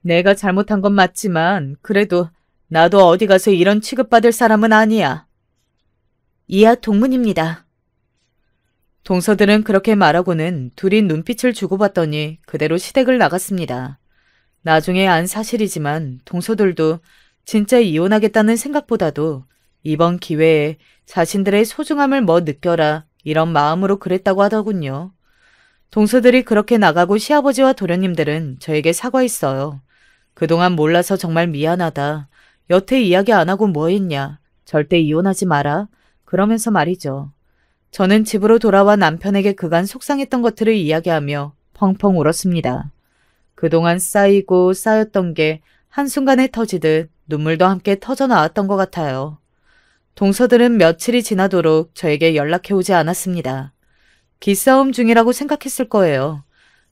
내가 잘못한 건 맞지만 그래도 나도 어디 가서 이런 취급받을 사람은 아니야. 이하 동문입니다. 동서들은 그렇게 말하고는 둘이 눈빛을 주고받더니 그대로 시댁을 나갔습니다. 나중에 안 사실이지만 동서들도 진짜 이혼하겠다는 생각보다도 이번 기회에 자신들의 소중함을 느껴라 이런 마음으로 그랬다고 하더군요. 동서들이 그렇게 나가고 시아버지와 도련님들은 저에게 사과했어요. 그동안 몰라서 정말 미안하다. 여태 이야기 안 하고 뭐 했냐. 절대 이혼하지 마라. 그러면서 말이죠. 저는 집으로 돌아와 남편에게 그간 속상했던 것들을 이야기하며 펑펑 울었습니다. 그동안 쌓이고 쌓였던 게 한순간에 터지듯 눈물도 함께 터져 나왔던 것 같아요. 동서들은 며칠이 지나도록 저에게 연락해오지 않았습니다. 기싸움 중이라고 생각했을 거예요.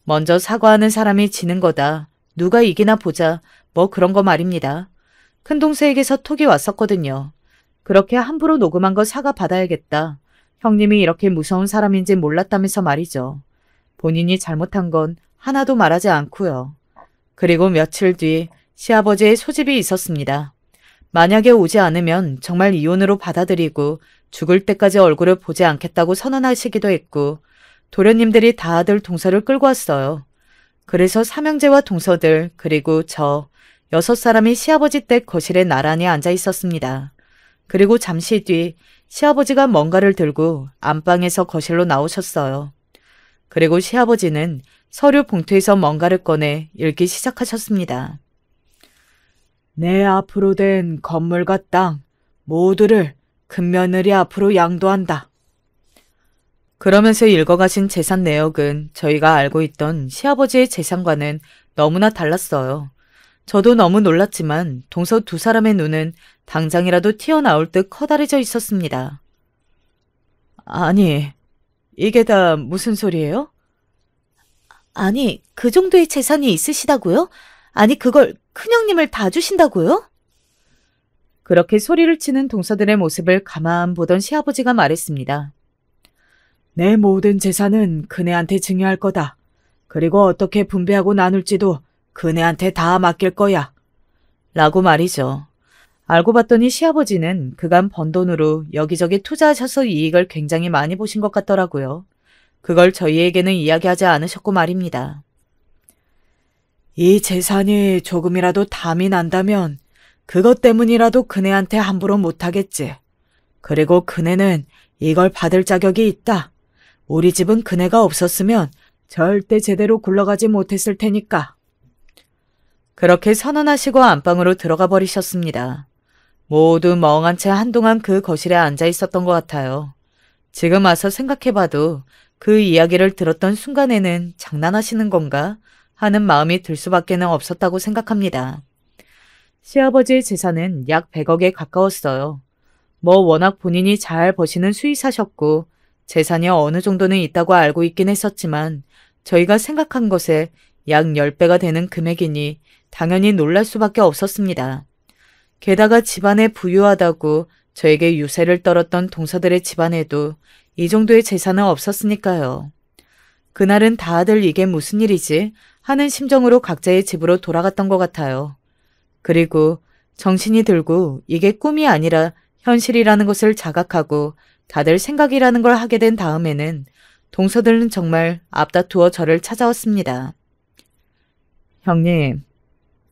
먼저 사과하는 사람이 지는 거다. 누가 이기나 보자. 그런 거 말입니다. 큰동생에게서 톡이 왔었거든요. 그렇게 함부로 녹음한 거 사과 받아야겠다. 형님이 이렇게 무서운 사람인지 몰랐다면서 말이죠. 본인이 잘못한 건 하나도 말하지 않고요. 그리고 며칠 뒤 시아버지의 소집이 있었습니다. 만약에 오지 않으면 정말 이혼으로 받아들이고 죽을 때까지 얼굴을 보지 않겠다고 선언하시기도 했고 도련님들이 다들 동서를 끌고 왔어요. 그래서 삼형제와 동서들 그리고 저 6사람이 시아버지 댁 거실에 나란히 앉아 있었습니다. 그리고 잠시 뒤 시아버지가 뭔가를 들고 안방에서 거실로 나오셨어요. 그리고 시아버지는 서류 봉투에서 뭔가를 꺼내 읽기 시작하셨습니다. 내 앞으로 된 건물과 땅 모두를 큰며느리 앞으로 양도한다. 그러면서 읽어가신 재산 내역은 저희가 알고 있던 시아버지의 재산과는 너무나 달랐어요. 저도 너무 놀랐지만 동서 2사람의 눈은 당장이라도 튀어나올 듯 커다래져 있었습니다. 아니, 이게 다 무슨 소리예요? 아니, 그 정도의 재산이 있으시다고요? 아니, 그걸 큰형님을 다 주신다고요? 그렇게 소리를 치는 동서들의 모습을 가만 보던 시아버지가 말했습니다. 내 모든 재산은 그네한테 증여할 거다. 그리고 어떻게 분배하고 나눌지도 그네한테 다 맡길 거야. 라고 말이죠. 알고 봤더니 시아버지는 그간 번 돈으로 여기저기 투자하셔서 이익을 굉장히 많이 보신 것 같더라고요. 그걸 저희에게는 이야기하지 않으셨고 말입니다. 이 재산이 조금이라도 담이 난다면 그것 때문이라도 그네한테 함부로 못하겠지. 그리고 그네는 이걸 받을 자격이 있다. 우리 집은 그네가 없었으면 절대 제대로 굴러가지 못했을 테니까. 그렇게 선언하시고 안방으로 들어가 버리셨습니다. 모두 멍한 채 한동안 그 거실에 앉아 있었던 것 같아요. 지금 와서 생각해봐도 그 이야기를 들었던 순간에는 장난하시는 건가 하는 마음이 들 수밖에는 없었다고 생각합니다. 시아버지의 재산은 약 100억에 가까웠어요. 워낙 본인이 잘 버시는 수의사셨고 재산이 어느 정도는 있다고 알고 있긴 했었지만 저희가 생각한 것에 약 10배가 되는 금액이니 당연히 놀랄 수밖에 없었습니다. 게다가 집안에 부유하다고 저에게 유세를 떨었던 동서들의 집안에도 이 정도의 재산은 없었으니까요. 그날은 다들 이게 무슨 일이지 하는 심정으로 각자의 집으로 돌아갔던 것 같아요. 그리고 정신이 들고 이게 꿈이 아니라 현실이라는 것을 자각하고 다들 생각이라는 걸 하게 된 다음에는 동서들은 정말 앞다투어 저를 찾아왔습니다. 형님,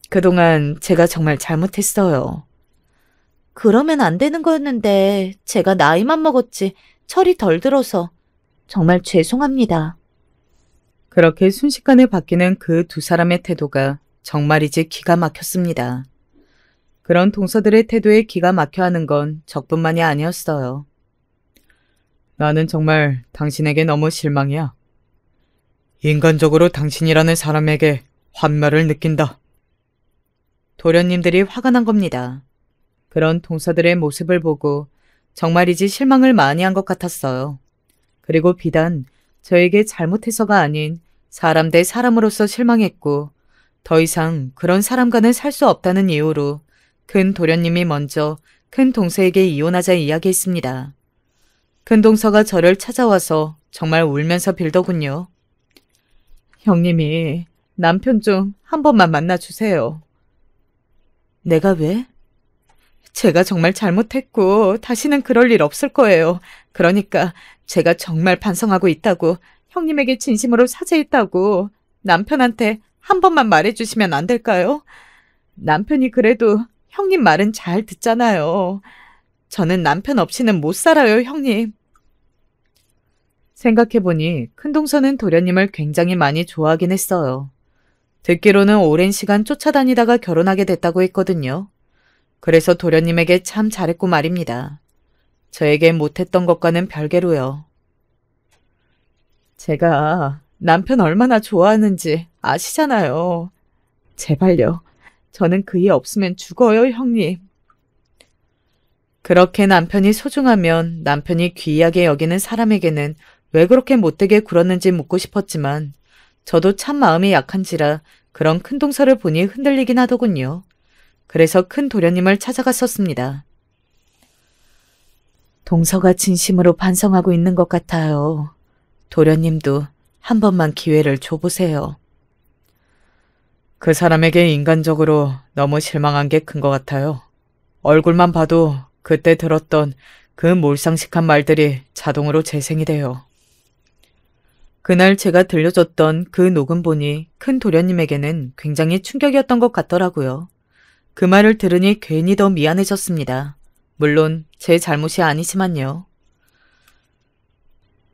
그동안 제가 정말 잘못했어요. 그러면 안 되는 거였는데 제가 나이만 먹었지 철이 덜 들어서 정말 죄송합니다. 그렇게 순식간에 바뀌는 그 2사람의 태도가 정말이지 기가 막혔습니다. 그런 동서들의 태도에 기가 막혀 하는 건 저뿐만이 아니었어요. 나는 정말 당신에게 너무 실망이야. 인간적으로 당신이라는 사람에게 환멸을 느낀다. 도련님들이 화가 난 겁니다. 그런 동서들의 모습을 보고 정말이지 실망을 많이 한 것 같았어요. 그리고 비단 저에게 잘못해서가 아닌 사람 대 사람으로서 실망했고 더 이상 그런 사람과는 살 수 없다는 이유로 큰 도련님이 먼저 큰 동서에게 이혼하자 이야기했습니다. 큰 동서가 저를 찾아와서 정말 울면서 빌더군요. 형님이 남편 좀 한 번만 만나주세요. 내가 왜? 제가 정말 잘못했고 다시는 그럴 일 없을 거예요. 그러니까 제가 정말 반성하고 있다고, 형님에게 진심으로 사죄했다고 남편한테 한 번만 말해주시면 안 될까요? 남편이 그래도 형님 말은 잘 듣잖아요. 저는 남편 없이는 못 살아요, 형님. 생각해보니 큰동서는 도련님을 굉장히 많이 좋아하긴 했어요. 듣기로는 오랜 시간 쫓아다니다가 결혼하게 됐다고 했거든요. 그래서 도련님에게 참 잘했고 말입니다. 저에게 못했던 것과는 별개로요. 제가 남편 얼마나 좋아하는지 아시잖아요. 제발요. 저는 그이 없으면 죽어요, 형님. 그렇게 남편이 소중하면 남편이 귀하게 여기는 사람에게는 왜 그렇게 못되게 굴었는지 묻고 싶었지만 저도 참 마음이 약한지라 그런 큰 동서를 보니 흔들리긴 하더군요. 그래서 큰 도련님을 찾아갔었습니다. 동서가 진심으로 반성하고 있는 것 같아요. 도련님도 한 번만 기회를 줘보세요. 그 사람에게 인간적으로 너무 실망한 게 큰 것 같아요. 얼굴만 봐도 그때 들었던 그 몰상식한 말들이 자동으로 재생이 돼요. 그날 제가 들려줬던 그 녹음본이 큰 도련님에게는 굉장히 충격이었던 것 같더라고요. 그 말을 들으니 괜히 더 미안해졌습니다. 물론 제 잘못이 아니지만요.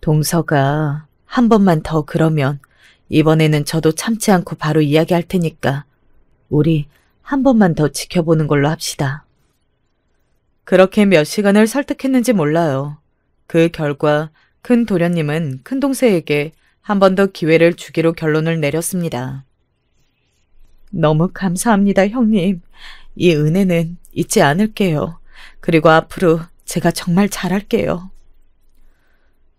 동서가 한 번만 더 그러면 이번에는 저도 참지 않고 바로 이야기할 테니까 우리 한 번만 더 지켜보는 걸로 합시다. 그렇게 몇 시간을 설득했는지 몰라요. 그 결과 큰 도련님은 큰 동서에게 한 번 더 기회를 주기로 결론을 내렸습니다. 너무 감사합니다, 형님. 이 은혜는 잊지 않을게요. 그리고 앞으로 제가 정말 잘할게요.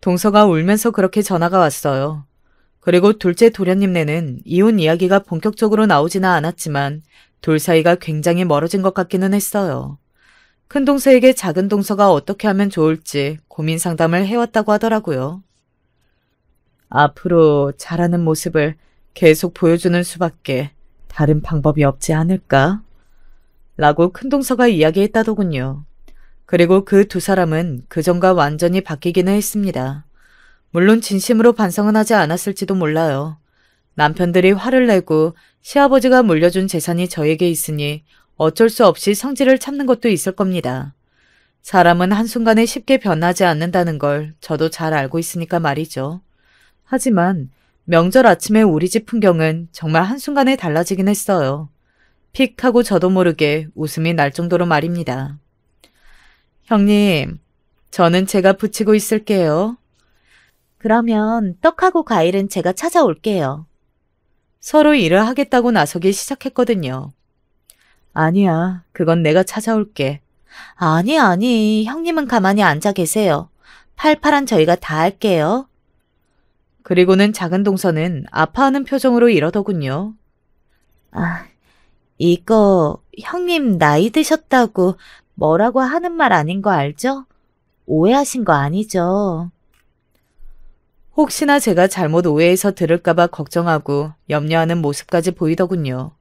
동서가 울면서 그렇게 전화가 왔어요. 그리고 둘째 도련님네는 이혼 이야기가 본격적으로 나오지는 않았지만 둘 사이가 굉장히 멀어진 것 같기는 했어요. 큰 동서에게 작은 동서가 어떻게 하면 좋을지 고민 상담을 해왔다고 하더라고요. 앞으로 잘하는 모습을 계속 보여주는 수밖에 다른 방법이 없지 않을까? 라고 큰 동서가 이야기했다더군요. 그리고 그 두 사람은 그전과 완전히 바뀌기는 했습니다. 물론 진심으로 반성은 하지 않았을지도 몰라요. 남편들이 화를 내고 시아버지가 물려준 재산이 저에게 있으니 어쩔 수 없이 성질을 참는 것도 있을 겁니다. 사람은 한순간에 쉽게 변하지 않는다는 걸 저도 잘 알고 있으니까 말이죠. 하지만 명절 아침에 우리 집 풍경은 정말 한순간에 달라지긴 했어요. 픽 하고 저도 모르게 웃음이 날 정도로 말입니다. 형님, 저는 제가 붙이고 있을게요. 그러면 떡하고 과일은 제가 찾아올게요. 서로 일을 하겠다고 나서기 시작했거든요. 아니야, 그건 내가 찾아올게. 아니, 형님은 가만히 앉아 계세요. 팔팔한 저희가 다 할게요. 그리고는 작은 동서는 아파하는 표정으로 이러더군요. 이거 형님 나이 드셨다고 뭐라고 하는 말 아닌 거 알죠? 오해하신 거 아니죠? 혹시나 제가 잘못 오해해서 들을까봐 걱정하고 염려하는 모습까지 보이더군요.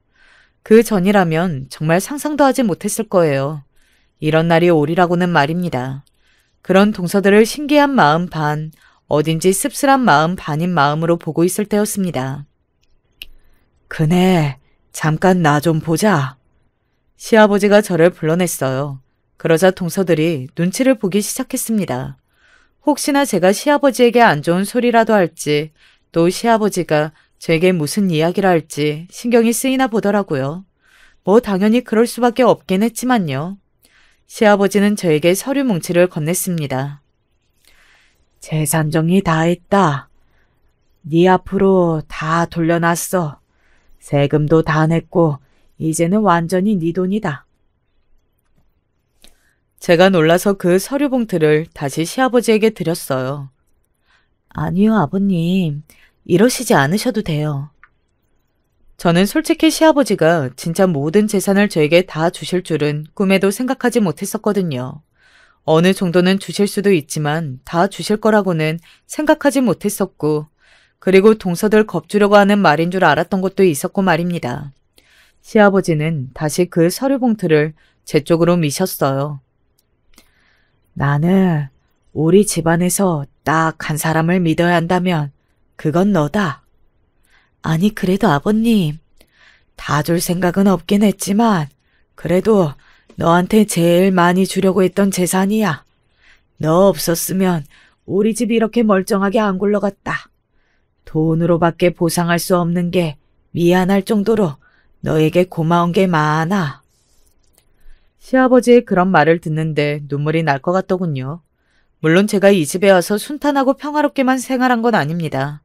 그 전이라면 정말 상상도 하지 못했을 거예요. 이런 날이 오리라고는 말입니다. 그런 동서들을 신기한 마음 반, 어딘지 씁쓸한 마음 반인 마음으로 보고 있을 때였습니다. 그네, 잠깐 나 좀 보자. 시아버지가 저를 불러냈어요. 그러자 동서들이 눈치를 보기 시작했습니다. 혹시나 제가 시아버지에게 안 좋은 소리라도 할지, 또 시아버지가 제게 무슨 이야기를 할지 신경이 쓰이나 보더라고요. 뭐 당연히 그럴 수밖에 없긴 했지만요. 시아버지는 저에게 서류 뭉치를 건넸습니다. 재산 정리 다 했다. 네 앞으로 다 돌려놨어. 세금도 다 냈고 이제는 완전히 네 돈이다. 제가 놀라서 그 서류 봉투를 다시 시아버지에게 드렸어요. 아니요, 아버님. 이러시지 않으셔도 돼요. 저는 솔직히 시아버지가 진짜 모든 재산을 저에게 다 주실 줄은 꿈에도 생각하지 못했었거든요. 어느 정도는 주실 수도 있지만 다 주실 거라고는 생각하지 못했었고, 그리고 동서들 겁주려고 하는 말인 줄 알았던 것도 있었고 말입니다. 시아버지는 다시 그 서류 봉투를 제 쪽으로 미셨어요. 나는 우리 집안에서 딱 한 사람을 믿어야 한다면 그건 너다. 아니, 그래도 아버님, 다 줄 생각은 없긴 했지만 그래도 너한테 제일 많이 주려고 했던 재산이야. 너 없었으면 우리 집 이렇게 멀쩡하게 안 굴러갔다. 돈으로밖에 보상할 수 없는 게 미안할 정도로 너에게 고마운 게 많아. 시아버지의 그런 말을 듣는데 눈물이 날 것 같더군요. 물론 제가 이 집에 와서 순탄하고 평화롭게만 생활한 건 아닙니다.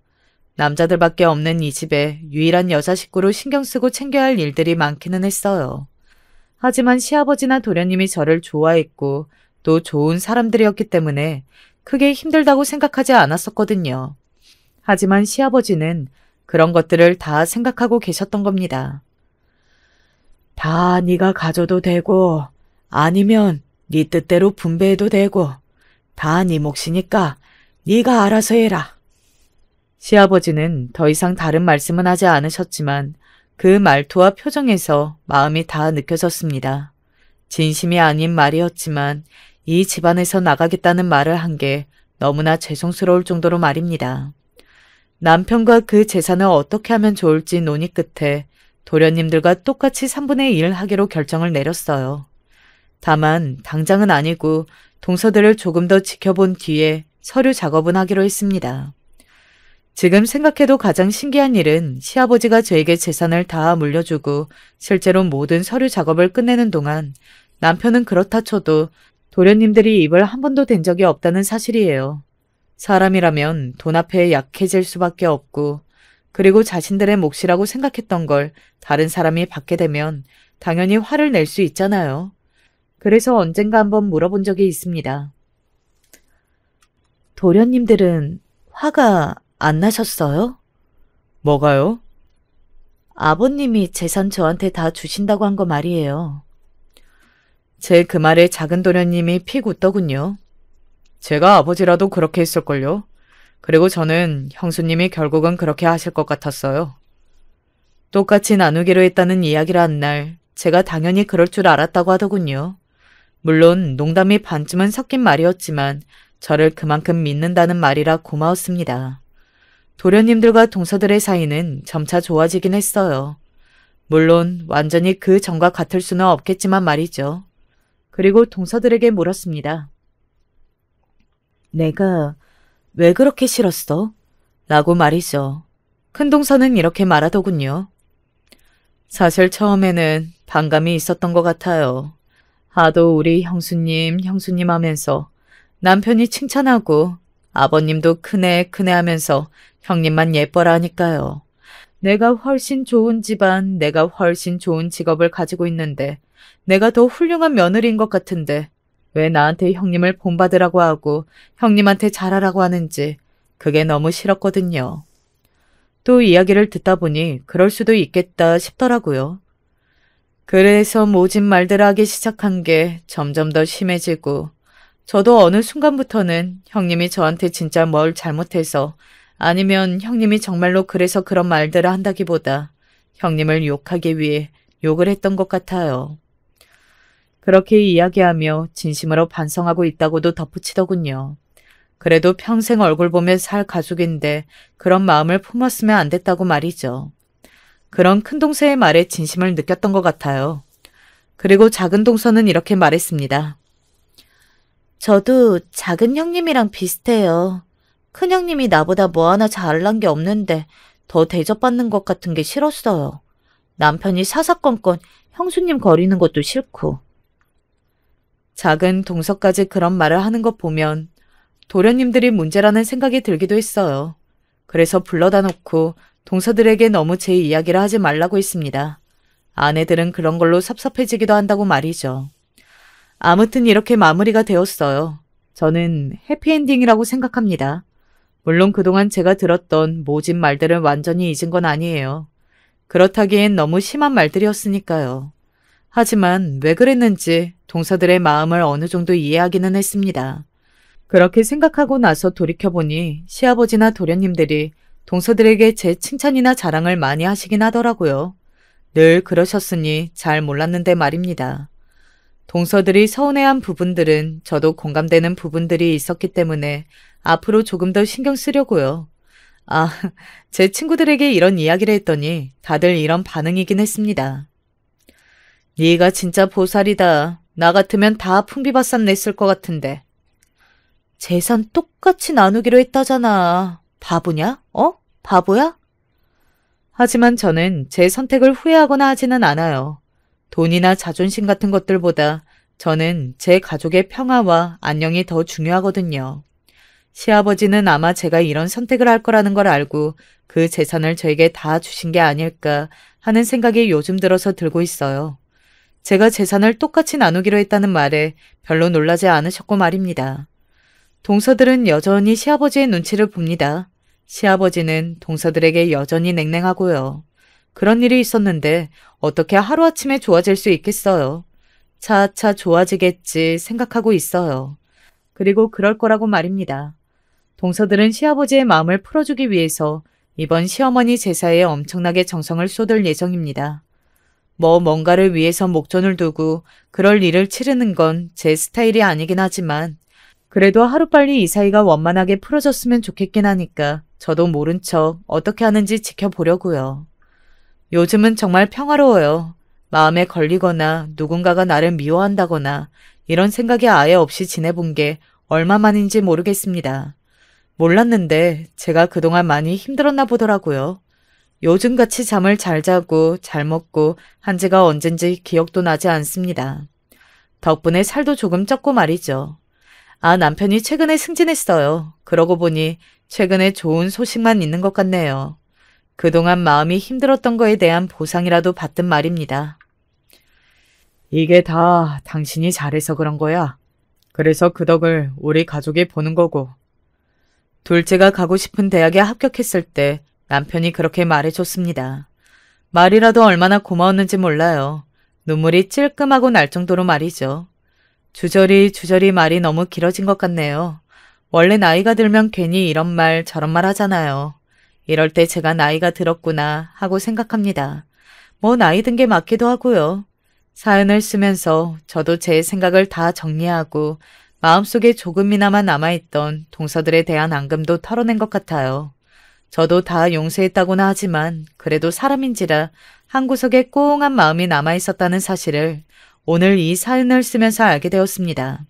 남자들밖에 없는 이 집에 유일한 여자 식구로 신경 쓰고 챙겨야 할 일들이 많기는 했어요. 하지만 시아버지나 도련님이 저를 좋아했고 또 좋은 사람들이었기 때문에 크게 힘들다고 생각하지 않았었거든요. 하지만 시아버지는 그런 것들을 다 생각하고 계셨던 겁니다. 다 네가 가져도 되고 아니면 네 뜻대로 분배해도 되고 다 네 몫이니까 네가 알아서 해라. 시아버지는 더 이상 다른 말씀은 하지 않으셨지만 그 말투와 표정에서 마음이 다 느껴졌습니다. 진심이 아닌 말이었지만 이 집안에서 나가겠다는 말을 한 게 너무나 죄송스러울 정도로 말입니다. 남편과 그 재산을 어떻게 하면 좋을지 논의 끝에 도련님들과 똑같이 3분의 1 하기로 결정을 내렸어요. 다만 당장은 아니고 동서들을 조금 더 지켜본 뒤에 서류 작업은 하기로 했습니다. 지금 생각해도 가장 신기한 일은 시아버지가 저에게 재산을 다 물려주고 실제로 모든 서류 작업을 끝내는 동안 남편은 그렇다 쳐도 도련님들이 입을 한 번도 댄 적이 없다는 사실이에요. 사람이라면 돈 앞에 약해질 수밖에 없고 그리고 자신들의 몫이라고 생각했던 걸 다른 사람이 받게 되면 당연히 화를 낼 수 있잖아요. 그래서 언젠가 한번 물어본 적이 있습니다. 도련님들은 화가 안 나셨어요? 뭐가요? 아버님이 재산 저한테 다 주신다고 한 거 말이에요. 제 그 말에 작은 도련님이 픽 웃더군요. 제가 아버지라도 그렇게 했을걸요. 그리고 저는 형수님이 결국은 그렇게 하실 것 같았어요. 똑같이 나누기로 했다는 이야기를 한 날 제가 당연히 그럴 줄 알았다고 하더군요. 물론 농담이 반쯤은 섞인 말이었지만 저를 그만큼 믿는다는 말이라 고마웠습니다. 도련님들과 동서들의 사이는 점차 좋아지긴 했어요. 물론 완전히 그 전과 같을 수는 없겠지만 말이죠. 그리고 동서들에게 물었습니다. 내가 왜 그렇게 싫었어? 라고 말이죠. 큰동서는 이렇게 말하더군요. 사실 처음에는 반감이 있었던 것 같아요. 하도 우리 형수님 하면서 남편이 칭찬하고 아버님도 크네 하면서 형님만 예뻐라 하니까요. 내가 훨씬 좋은 집안, 내가 훨씬 좋은 직업을 가지고 있는데 내가 더 훌륭한 며느리인 것 같은데 왜 나한테 형님을 본받으라고 하고 형님한테 잘하라고 하는지 그게 너무 싫었거든요. 또 이야기를 듣다 보니 그럴 수도 있겠다 싶더라고요. 그래서 모진 말들을 하기 시작한 게 점점 더 심해지고 저도 어느 순간부터는 형님이 저한테 진짜 뭘 잘못해서 아니면 형님이 정말로 그래서 그런 말들을 한다기보다 형님을 욕하기 위해 욕을 했던 것 같아요. 그렇게 이야기하며 진심으로 반성하고 있다고도 덧붙이더군요. 그래도 평생 얼굴 보며 살 가족인데 그런 마음을 품었으면 안 됐다고 말이죠. 그런 큰동서의 말에 진심을 느꼈던 것 같아요. 그리고 작은 동서는 이렇게 말했습니다. 저도 작은 형님이랑 비슷해요. 큰 형님이 나보다 뭐 하나 잘난 게 없는데 더 대접받는 것 같은 게 싫었어요. 남편이 사사건건 형수님 거리는 것도 싫고. 작은 동서까지 그런 말을 하는 것 보면 도련님들이 문제라는 생각이 들기도 했어요. 그래서 불러다 놓고 동서들에게 너무 제 이야기를 하지 말라고 했습니다. 아내들은 그런 걸로 섭섭해지기도 한다고 말이죠. 아무튼 이렇게 마무리가 되었어요. 저는 해피엔딩이라고 생각합니다. 물론 그동안 제가 들었던 모진 말들을 완전히 잊은 건 아니에요. 그렇다기엔 너무 심한 말들이었으니까요. 하지만 왜 그랬는지 동서들의 마음을 어느 정도 이해하기는 했습니다. 그렇게 생각하고 나서 돌이켜보니 시아버지나 도련님들이 동서들에게 제 칭찬이나 자랑을 많이 하시긴 하더라고요. 늘 그러셨으니 잘 몰랐는데 말입니다. 동서들이 서운해한 부분들은 저도 공감되는 부분들이 있었기 때문에 앞으로 조금 더 신경 쓰려고요. 아, 제 친구들에게 이런 이야기를 했더니 다들 이런 반응이긴 했습니다. 네가 진짜 보살이다. 나 같으면 다 풍비박산 냈을 것 같은데. 재산 똑같이 나누기로 했다잖아. 바보냐? 바보야? 하지만 저는 제 선택을 후회하거나 하지는 않아요. 돈이나 자존심 같은 것들보다 저는 제 가족의 평화와 안녕이 더 중요하거든요. 시아버지는 아마 제가 이런 선택을 할 거라는 걸 알고 그 재산을 저에게 다 주신 게 아닐까 하는 생각이 요즘 들어서 들고 있어요. 제가 재산을 똑같이 나누기로 했다는 말에 별로 놀라지 않으셨고 말입니다. 동서들은 여전히 시아버지의 눈치를 봅니다. 시아버지는 동서들에게 여전히 냉랭하고요. 그런 일이 있었는데 어떻게 하루아침에 좋아질 수 있겠어요. 차차 좋아지겠지 생각하고 있어요. 그리고 그럴 거라고 말입니다. 동서들은 시아버지의 마음을 풀어주기 위해서 이번 시어머니 제사에 엄청나게 정성을 쏟을 예정입니다. 뭔가를 위해서 목전을 두고 그럴 일을 치르는 건 제 스타일이 아니긴 하지만 그래도 하루빨리 이 사이가 원만하게 풀어졌으면 좋겠긴 하니까 저도 모른 척 어떻게 하는지 지켜보려고요. 요즘은 정말 평화로워요. 마음에 걸리거나 누군가가 나를 미워한다거나 이런 생각이 아예 없이 지내본 게 얼마만인지 모르겠습니다. 몰랐는데 제가 그동안 많이 힘들었나 보더라고요. 요즘같이 잠을 잘 자고 잘 먹고 한 지가 언젠지 기억도 나지 않습니다. 덕분에 살도 조금 쪘고 말이죠. 남편이 최근에 승진했어요. 그러고 보니 최근에 좋은 소식만 있는 것 같네요. 그동안 마음이 힘들었던 거에 대한 보상이라도 받든 말입니다. 이게 다 당신이 잘해서 그런 거야. 그래서 그 덕을 우리 가족이 보는 거고. 둘째가 가고 싶은 대학에 합격했을 때 남편이 그렇게 말해줬습니다. 말이라도 얼마나 고마웠는지 몰라요. 눈물이 찔끔하고 날 정도로 말이죠. 주저리 말이 너무 길어진 것 같네요. 원래 나이가 들면 괜히 이런 말 저런 말 하잖아요. 이럴 때 제가 나이가 들었구나 하고 생각합니다. 나이 든 게 맞기도 하고요. 사연을 쓰면서 저도 제 생각을 다 정리하고 마음속에 조금이나마 남아있던 동서들에 대한 앙금도 털어낸 것 같아요. 저도 다 용서했다고는 하지만 그래도 사람인지라 한구석에 꽁한 마음이 남아있었다는 사실을 오늘 이 사연을 쓰면서 알게 되었습니다.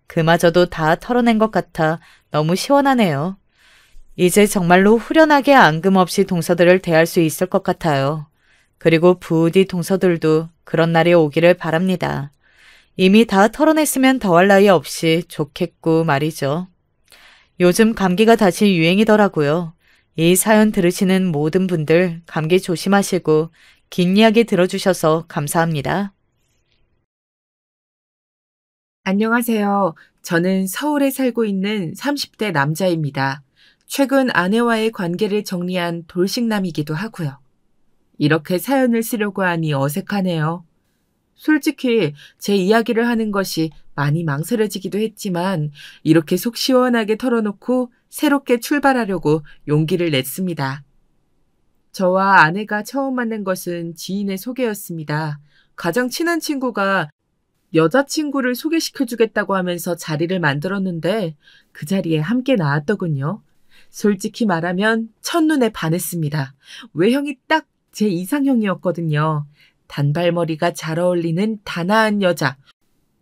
그마저도 다 털어낸 것 같아 너무 시원하네요. 이제 정말로 후련하게 앙금 없이 동서들을 대할 수 있을 것 같아요. 그리고 부디 동서들도 그런 날이 오기를 바랍니다. 이미 다 털어냈으면 더할 나위 없이 좋겠고 말이죠. 요즘 감기가 다시 유행이더라고요. 이 사연 들으시는 모든 분들 감기 조심하시고 긴 이야기 들어주셔서 감사합니다. 안녕하세요. 저는 서울에 살고 있는 30대 남자입니다. 최근 아내와의 관계를 정리한 돌싱남이기도 하고요. 이렇게 사연을 쓰려고 하니 어색하네요. 솔직히 제 이야기를 하는 것이 많이 망설여지기도 했지만 이렇게 속 시원하게 털어놓고 새롭게 출발하려고 용기를 냈습니다. 저와 아내가 처음 만난 것은 지인의 소개였습니다. 가장 친한 친구가 여자친구를 소개시켜주겠다고 하면서 자리를 만들었는데 그 자리에 함께 나왔더군요. 솔직히 말하면 첫눈에 반했습니다. 외형이 딱 제 이상형이었거든요. 단발머리가 잘 어울리는 단아한 여자.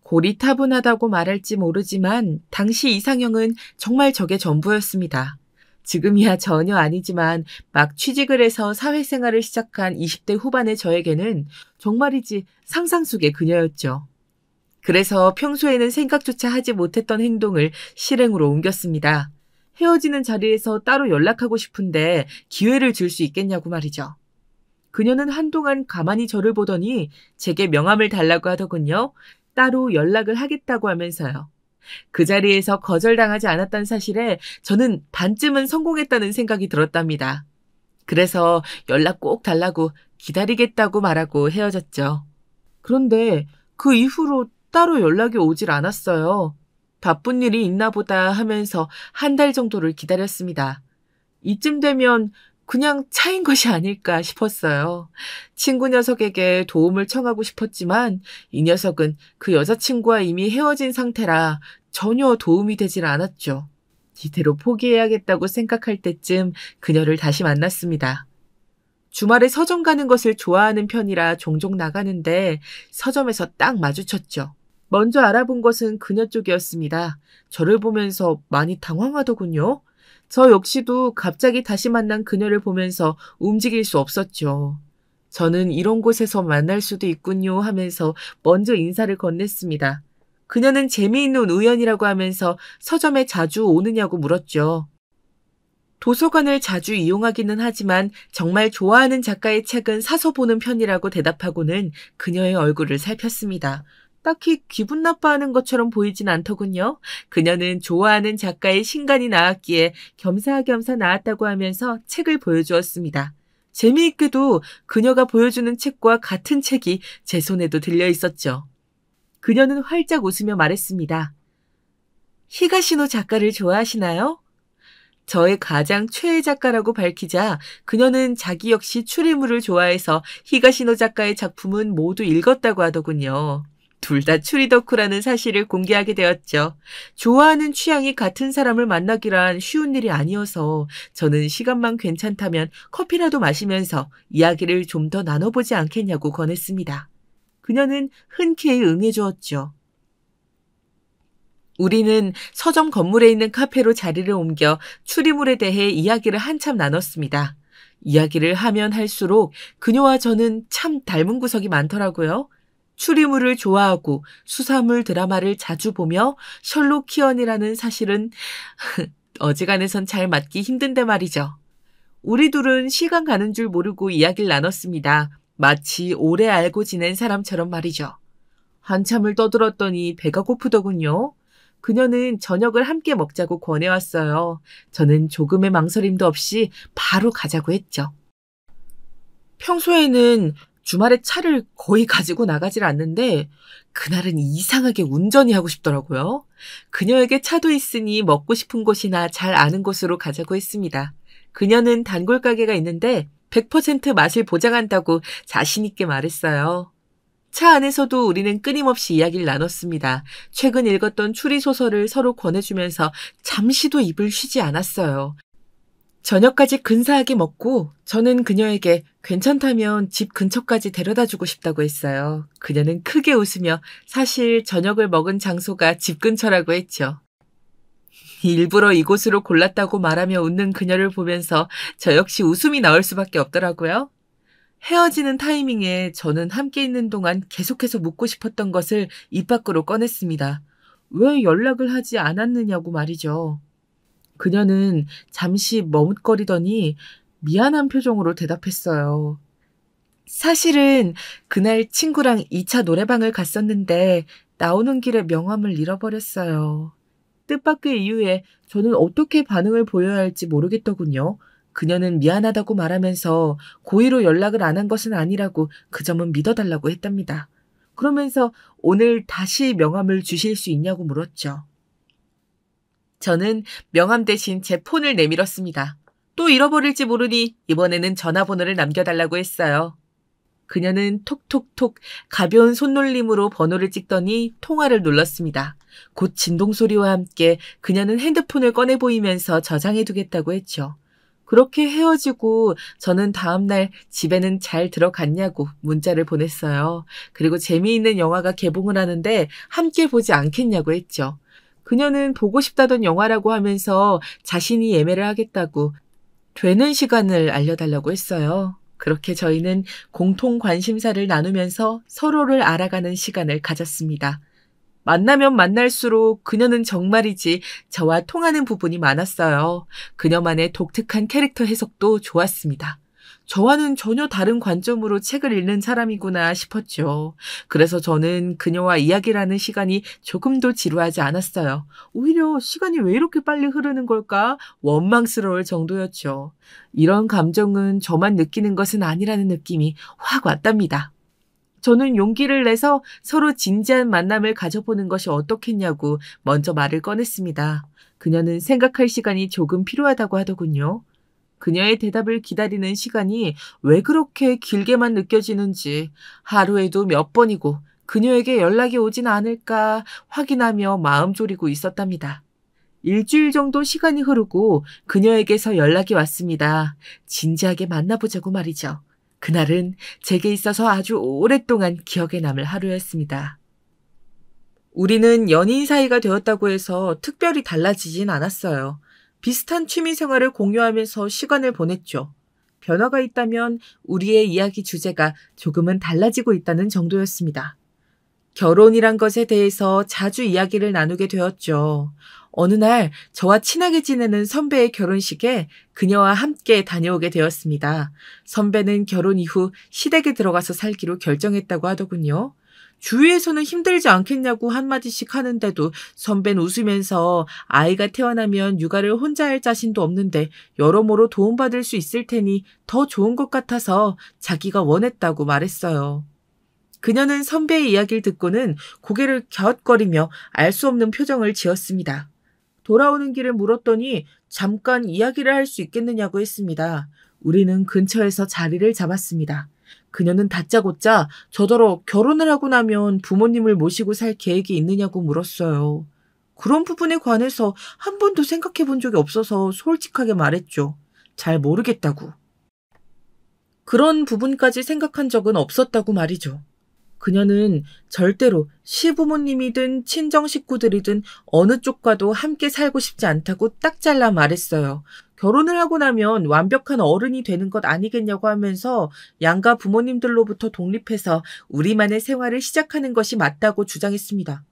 고리타분하다고 말할지 모르지만 당시 이상형은 정말 저게 전부였습니다. 지금이야 전혀 아니지만 막 취직을 해서 사회생활을 시작한 20대 후반의 저에게는 정말이지 상상 속의 그녀였죠. 그래서 평소에는 생각조차 하지 못했던 행동을 실행으로 옮겼습니다. 헤어지는 자리에서 따로 연락하고 싶은데 기회를 줄 수 있겠냐고 말이죠. 그녀는 한동안 가만히 저를 보더니 제게 명함을 달라고 하더군요. 따로 연락을 하겠다고 하면서요. 그 자리에서 거절당하지 않았다는 사실에 저는 반쯤은 성공했다는 생각이 들었답니다. 그래서 연락 꼭 달라고 기다리겠다고 말하고 헤어졌죠. 그런데 그 이후로 따로 연락이 오질 않았어요. 바쁜 일이 있나 보다 하면서 한 달 정도를 기다렸습니다. 이쯤 되면 그냥 차인 것이 아닐까 싶었어요. 친구 녀석에게 도움을 청하고 싶었지만 이 녀석은 그 여자친구와 이미 헤어진 상태라 전혀 도움이 되질 않았죠. 이대로 포기해야겠다고 생각할 때쯤 그녀를 다시 만났습니다. 주말에 서점 가는 것을 좋아하는 편이라 종종 나가는데 서점에서 딱 마주쳤죠. 먼저 알아본 것은 그녀 쪽이었습니다. 저를 보면서 많이 당황하더군요. 저 역시도 갑자기 다시 만난 그녀를 보면서 움직일 수 없었죠. 저는 이런 곳에서 만날 수도 있군요 하면서 먼저 인사를 건넸습니다. 그녀는 재미있는 우연이라고 하면서 서점에 자주 오느냐고 물었죠. 도서관을 자주 이용하기는 하지만 정말 좋아하는 작가의 책은 사서 보는 편이라고 대답하고는 그녀의 얼굴을 살폈습니다. 딱히 기분 나빠하는 것처럼 보이진 않더군요. 그녀는 좋아하는 작가의 신간이 나왔기에 겸사겸사 나왔다고 하면서 책을 보여주었습니다. 재미있게도 그녀가 보여주는 책과 같은 책이 제 손에도 들려 있었죠. 그녀는 활짝 웃으며 말했습니다. 히가시노 작가를 좋아하시나요? 저의 가장 최애 작가라고 밝히자 그녀는 자기 역시 추리물을 좋아해서 히가시노 작가의 작품은 모두 읽었다고 하더군요. 둘 다 추리 덕후라는 사실을 공개하게 되었죠. 좋아하는 취향이 같은 사람을 만나기란 쉬운 일이 아니어서 저는 시간만 괜찮다면 커피라도 마시면서 이야기를 좀 더 나눠보지 않겠냐고 권했습니다. 그녀는 흔쾌히 응해주었죠. 우리는 서점 건물에 있는 카페로 자리를 옮겨 추리물에 대해 이야기를 한참 나눴습니다. 이야기를 하면 할수록 그녀와 저는 참 닮은 구석이 많더라고요. 추리물을 좋아하고 수사물 드라마를 자주 보며 셜록 히언이라는 사실은 어지간해선 잘 맞기 힘든데 말이죠. 우리 둘은 시간 가는 줄 모르고 이야기를 나눴습니다. 마치 오래 알고 지낸 사람처럼 말이죠. 한참을 떠들었더니 배가 고프더군요. 그녀는 저녁을 함께 먹자고 권해왔어요. 저는 조금의 망설임도 없이 바로 가자고 했죠. 평소에는 주말에 차를 거의 가지고 나가질 않는데 그날은 이상하게 운전이 하고 싶더라고요. 그녀에게 차도 있으니 먹고 싶은 곳이나 잘 아는 곳으로 가자고 했습니다. 그녀는 단골 가게가 있는데 100% 맛을 보장한다고 자신 있게 말했어요. 차 안에서도 우리는 끊임없이 이야기를 나눴습니다. 최근 읽었던 추리소설을 서로 권해주면서 잠시도 입을 쉬지 않았어요. 저녁까지 근사하게 먹고 저는 그녀에게 괜찮다면 집 근처까지 데려다주고 싶다고 했어요. 그녀는 크게 웃으며 사실 저녁을 먹은 장소가 집 근처라고 했죠. 일부러 이곳으로 골랐다고 말하며 웃는 그녀를 보면서 저 역시 웃음이 나올 수밖에 없더라고요. 헤어지는 타이밍에 저는 함께 있는 동안 계속해서 묻고 싶었던 것을 입 밖으로 꺼냈습니다. 왜 연락을 하지 않았느냐고 말이죠. 그녀는 잠시 머뭇거리더니 미안한 표정으로 대답했어요. 사실은 그날 친구랑 2차 노래방을 갔었는데 나오는 길에 명함을 잃어버렸어요. 뜻밖의 이유에 저는 어떻게 반응을 보여야 할지 모르겠더군요. 그녀는 미안하다고 말하면서 고의로 연락을 안 한 것은 아니라고 그 점은 믿어달라고 했답니다. 그러면서 오늘 다시 명함을 주실 수 있냐고 물었죠. 저는 명함 대신 제 폰을 내밀었습니다. 또 잃어버릴지 모르니 이번에는 전화번호를 남겨달라고 했어요. 그녀는 톡톡톡 가벼운 손놀림으로 번호를 찍더니 통화를 눌렀습니다. 곧 진동소리와 함께 그녀는 핸드폰을 꺼내 보이면서 저장해두겠다고 했죠. 그렇게 헤어지고 저는 다음날 집에는 잘 들어갔냐고 문자를 보냈어요. 그리고 재미있는 영화가 개봉을 하는데 함께 보지 않겠냐고 했죠. 그녀는 보고 싶다던 영화라고 하면서 자신이 예매를 하겠다고 되는 시간을 알려달라고 했어요. 그렇게 저희는 공통 관심사를 나누면서 서로를 알아가는 시간을 가졌습니다. 만나면 만날수록 그녀는 정말이지 저와 통하는 부분이 많았어요. 그녀만의 독특한 캐릭터 해석도 좋았습니다. 저와는 전혀 다른 관점으로 책을 읽는 사람이구나 싶었죠. 그래서 저는 그녀와 이야기를 하는 시간이 조금도 지루하지 않았어요. 오히려 시간이 왜 이렇게 빨리 흐르는 걸까? 원망스러울 정도였죠. 이런 감정은 저만 느끼는 것은 아니라는 느낌이 확 왔답니다. 저는 용기를 내서 서로 진지한 만남을 가져보는 것이 어떻겠냐고 먼저 말을 꺼냈습니다. 그녀는 생각할 시간이 조금 필요하다고 하더군요. 그녀의 대답을 기다리는 시간이 왜 그렇게 길게만 느껴지는지 하루에도 몇 번이고 그녀에게 연락이 오진 않을까 확인하며 마음 졸이고 있었답니다. 일주일 정도 시간이 흐르고 그녀에게서 연락이 왔습니다. 진지하게 만나보자고 말이죠. 그날은 제게 있어서 아주 오랫동안 기억에 남을 하루였습니다. 우리는 연인 사이가 되었다고 해서 특별히 달라지진 않았어요. 비슷한 취미 생활을 공유하면서 시간을 보냈죠. 변화가 있다면 우리의 이야기 주제가 조금은 달라지고 있다는 정도였습니다. 결혼이란 것에 대해서 자주 이야기를 나누게 되었죠. 어느 날 저와 친하게 지내는 선배의 결혼식에 그녀와 함께 다녀오게 되었습니다. 선배는 결혼 이후 시댁에 들어가서 살기로 결정했다고 하더군요. 주위에서는 힘들지 않겠냐고 한마디씩 하는데도 선배는 웃으면서 아이가 태어나면 육아를 혼자 할 자신도 없는데 여러모로 도움받을 수 있을 테니 더 좋은 것 같아서 자기가 원했다고 말했어요. 그녀는 선배의 이야기를 듣고는 고개를 갸웃거리며 알 수 없는 표정을 지었습니다. 돌아오는 길에 물었더니 잠깐 이야기를 할 수 있겠느냐고 했습니다. 우리는 근처에서 자리를 잡았습니다. 그녀는 다짜고짜 저더러 결혼을 하고 나면 부모님을 모시고 살 계획이 있느냐고 물었어요. 그런 부분에 관해서 한 번도 생각해 본 적이 없어서 솔직하게 말했죠. 잘 모르겠다고. 그런 부분까지 생각한 적은 없었다고 말이죠. 그녀는 절대로 시부모님이든 친정 식구들이든 어느 쪽과도 함께 살고 싶지 않다고 딱 잘라 말했어요. 결혼을 하고 나면 완벽한 어른이 되는 것 아니겠냐고 하면서 양가 부모님들로부터 독립해서 우리만의 생활을 시작하는 것이 맞다고 주장했습니다.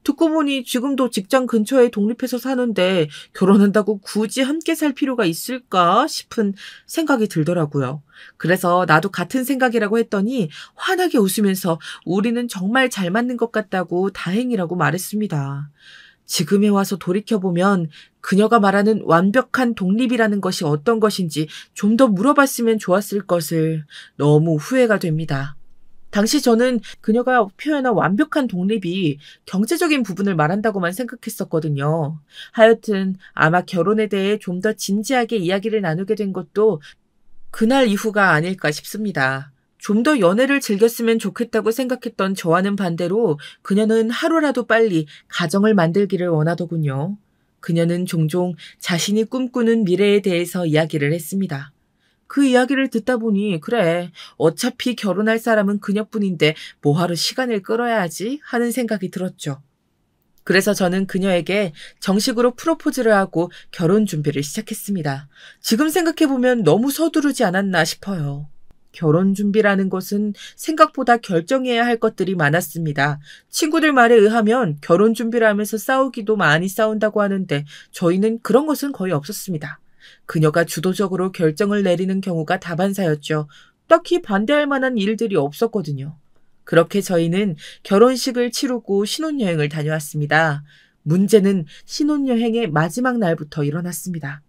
듣고 보니 지금도 직장 근처에 독립해서 사는데 결혼한다고 굳이 함께 살 필요가 있을까 싶은 생각이 들더라고요. 그래서 나도 같은 생각이라고 했더니 환하게 웃으면서 우리는 정말 잘 맞는 것 같다고 다행이라고 말했습니다. 지금에 와서 돌이켜보면 그녀가 말하는 완벽한 독립이라는 것이 어떤 것인지 좀 더 물어봤으면 좋았을 것을 너무 후회가 됩니다. 당시 저는 그녀가 표현한 완벽한 독립이 경제적인 부분을 말한다고만 생각했었거든요. 하여튼 아마 결혼에 대해 좀 더 진지하게 이야기를 나누게 된 것도 그날 이후가 아닐까 싶습니다. 좀 더 연애를 즐겼으면 좋겠다고 생각했던 저와는 반대로 그녀는 하루라도 빨리 가정을 만들기를 원하더군요. 그녀는 종종 자신이 꿈꾸는 미래에 대해서 이야기를 했습니다. 그 이야기를 듣다 보니 그래, 어차피 결혼할 사람은 그녀뿐인데 뭐하러 시간을 끌어야 하지? 하는 생각이 들었죠. 그래서 저는 그녀에게 정식으로 프로포즈를 하고 결혼 준비를 시작했습니다. 지금 생각해보면 너무 서두르지 않았나 싶어요. 결혼 준비라는 것은 생각보다 결정해야 할 것들이 많았습니다. 친구들 말에 의하면 결혼 준비를 하면서 싸우기도 많이 싸운다고 하는데 저희는 그런 것은 거의 없었습니다. 그녀가 주도적으로 결정을 내리는 경우가 다반사였죠. 딱히 반대할 만한 일들이 없었거든요. 그렇게 저희는 결혼식을 치르고 신혼여행을 다녀왔습니다. 문제는 신혼여행의 마지막 날부터 일어났습니다.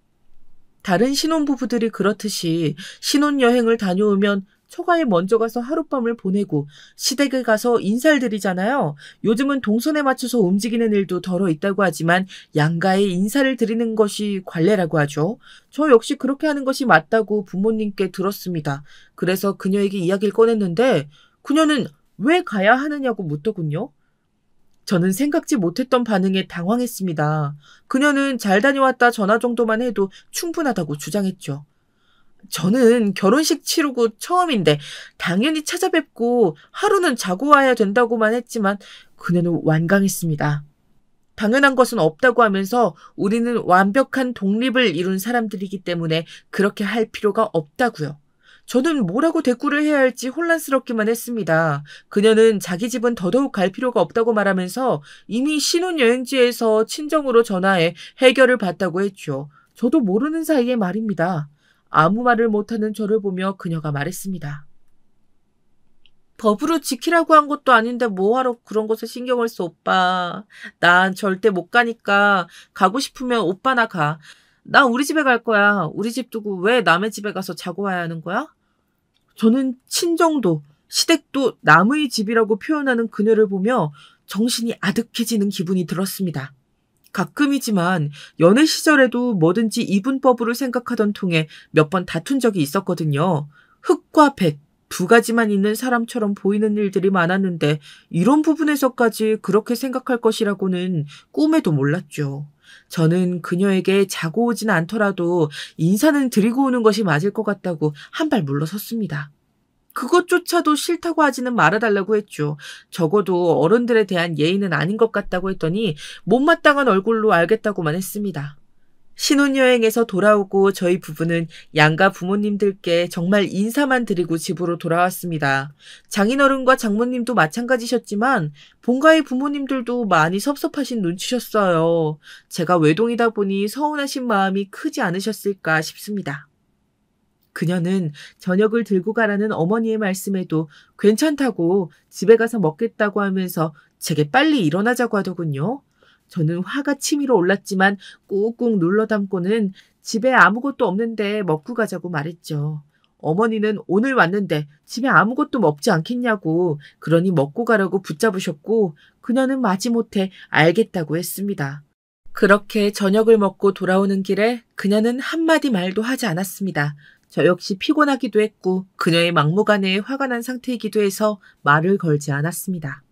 다른 신혼부부들이 그렇듯이 신혼여행을 다녀오면 처가에 먼저 가서 하룻밤을 보내고 시댁에 가서 인사를 드리잖아요. 요즘은 동선에 맞춰서 움직이는 일도 덜어 있다고 하지만 양가에 인사를 드리는 것이 관례라고 하죠. 저 역시 그렇게 하는 것이 맞다고 부모님께 들었습니다. 그래서 그녀에게 이야기를 꺼냈는데 그녀는 왜 가야 하느냐고 묻더군요. 저는 생각지 못했던 반응에 당황했습니다. 그녀는 잘 다녀왔다 전화 정도만 해도 충분하다고 주장했죠. 저는 결혼식 치르고 처음인데 당연히 찾아뵙고 하루는 자고 와야 된다고만 했지만 그녀는 완강했습니다. 당연한 것은 없다고 하면서 우리는 완벽한 독립을 이룬 사람들이기 때문에 그렇게 할 필요가 없다고요. 저는 뭐라고 대꾸를 해야 할지 혼란스럽기만 했습니다. 그녀는 자기 집은 더더욱 갈 필요가 없다고 말하면서 이미 신혼여행지에서 친정으로 전화해 해결을 받다고 했죠. 저도 모르는 사이에 말입니다. 아무 말을 못하는 저를 보며 그녀가 말했습니다. 법으로 지키라고 한 것도 아닌데 뭐하러 그런 것에 신경을 써, 오빠. 난 절대 못 가니까 가고 싶으면 오빠나 가. 나 우리 집에 갈 거야. 우리 집 두고 왜 남의 집에 가서 자고 와야 하는 거야? 저는 친정도 시댁도 남의 집이라고 표현하는 그녀를 보며 정신이 아득해지는 기분이 들었습니다. 가끔이지만 연애 시절에도 뭐든지 이분법으로 생각하던 통에 몇 번 다툰 적이 있었거든요. 흑과 백, 두 가지만 있는 사람처럼 보이는 일들이 많았는데 이런 부분에서까지 그렇게 생각할 것이라고는 꿈에도 몰랐죠. 저는 그녀에게 자고 오진 않더라도 인사는 드리고 오는 것이 맞을 것 같다고 한 발 물러섰습니다. 그것조차도 싫다고 하지는 말아달라고 했죠. 적어도 어른들에 대한 예의는 아닌 것 같다고 했더니 못마땅한 얼굴로 알겠다고만 했습니다. 신혼여행에서 돌아오고 저희 부부는 양가 부모님들께 정말 인사만 드리고 집으로 돌아왔습니다. 장인어른과 장모님도 마찬가지셨지만 본가의 부모님들도 많이 섭섭하신 눈치셨어요. 제가 외동이다 보니 서운하신 마음이 크지 않으셨을까 싶습니다. 그녀는 저녁을 들고 가라는 어머니의 말씀에도 괜찮다고 집에 가서 먹겠다고 하면서 제게 빨리 일어나자고 하더군요. 저는 화가 치밀어 올랐지만 꾹꾹 눌러 담고는 집에 아무것도 없는데 먹고 가자고 말했죠. 어머니는 오늘 왔는데 집에 아무것도 없지 않겠냐고 그러니 먹고 가라고 붙잡으셨고 그녀는 마지못해 알겠다고 했습니다. 그렇게 저녁을 먹고 돌아오는 길에 그녀는 한마디 말도 하지 않았습니다. 저 역시 피곤하기도 했고 그녀의 막무가내에 화가 난 상태이기도 해서 말을 걸지 않았습니다.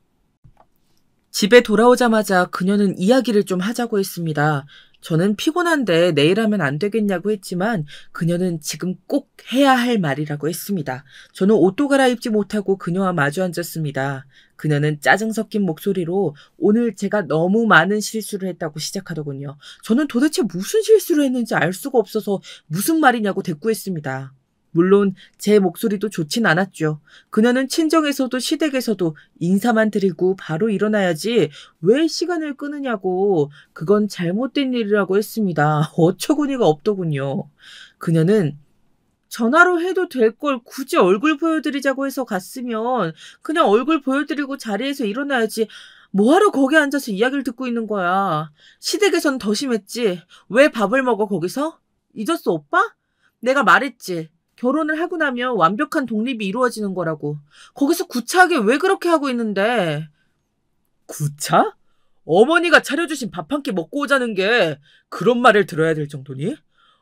집에 돌아오자마자 그녀는 이야기를 좀 하자고 했습니다. 저는 피곤한데 내일 하면 안 되겠냐고 했지만 그녀는 지금 꼭 해야 할 말이라고 했습니다. 저는 옷도 갈아입지 못하고 그녀와 마주 앉았습니다. 그녀는 짜증 섞인 목소리로 오늘 제가 너무 많은 실수를 했다고 시작하더군요. 저는 도대체 무슨 실수를 했는지 알 수가 없어서 무슨 말이냐고 대꾸했습니다. 물론 제 목소리도 좋진 않았죠. 그녀는 친정에서도 시댁에서도 인사만 드리고 바로 일어나야지 왜 시간을 끄느냐고 그건 잘못된 일이라고 했습니다. 어처구니가 없더군요. 그녀는 전화로 해도 될 걸 굳이 얼굴 보여드리자고 해서 갔으면 그냥 얼굴 보여드리고 자리에서 일어나야지 뭐하러 거기 앉아서 이야기를 듣고 있는 거야. 시댁에선 더 심했지. 왜 밥을 먹어 거기서? 잊었어 오빠? 내가 말했지. 결혼을 하고 나면 완벽한 독립이 이루어지는 거라고. 거기서 구차하게 왜 그렇게 하고 있는데. 구차? 어머니가 차려주신 밥 한 끼 먹고 오자는 게 그런 말을 들어야 될 정도니?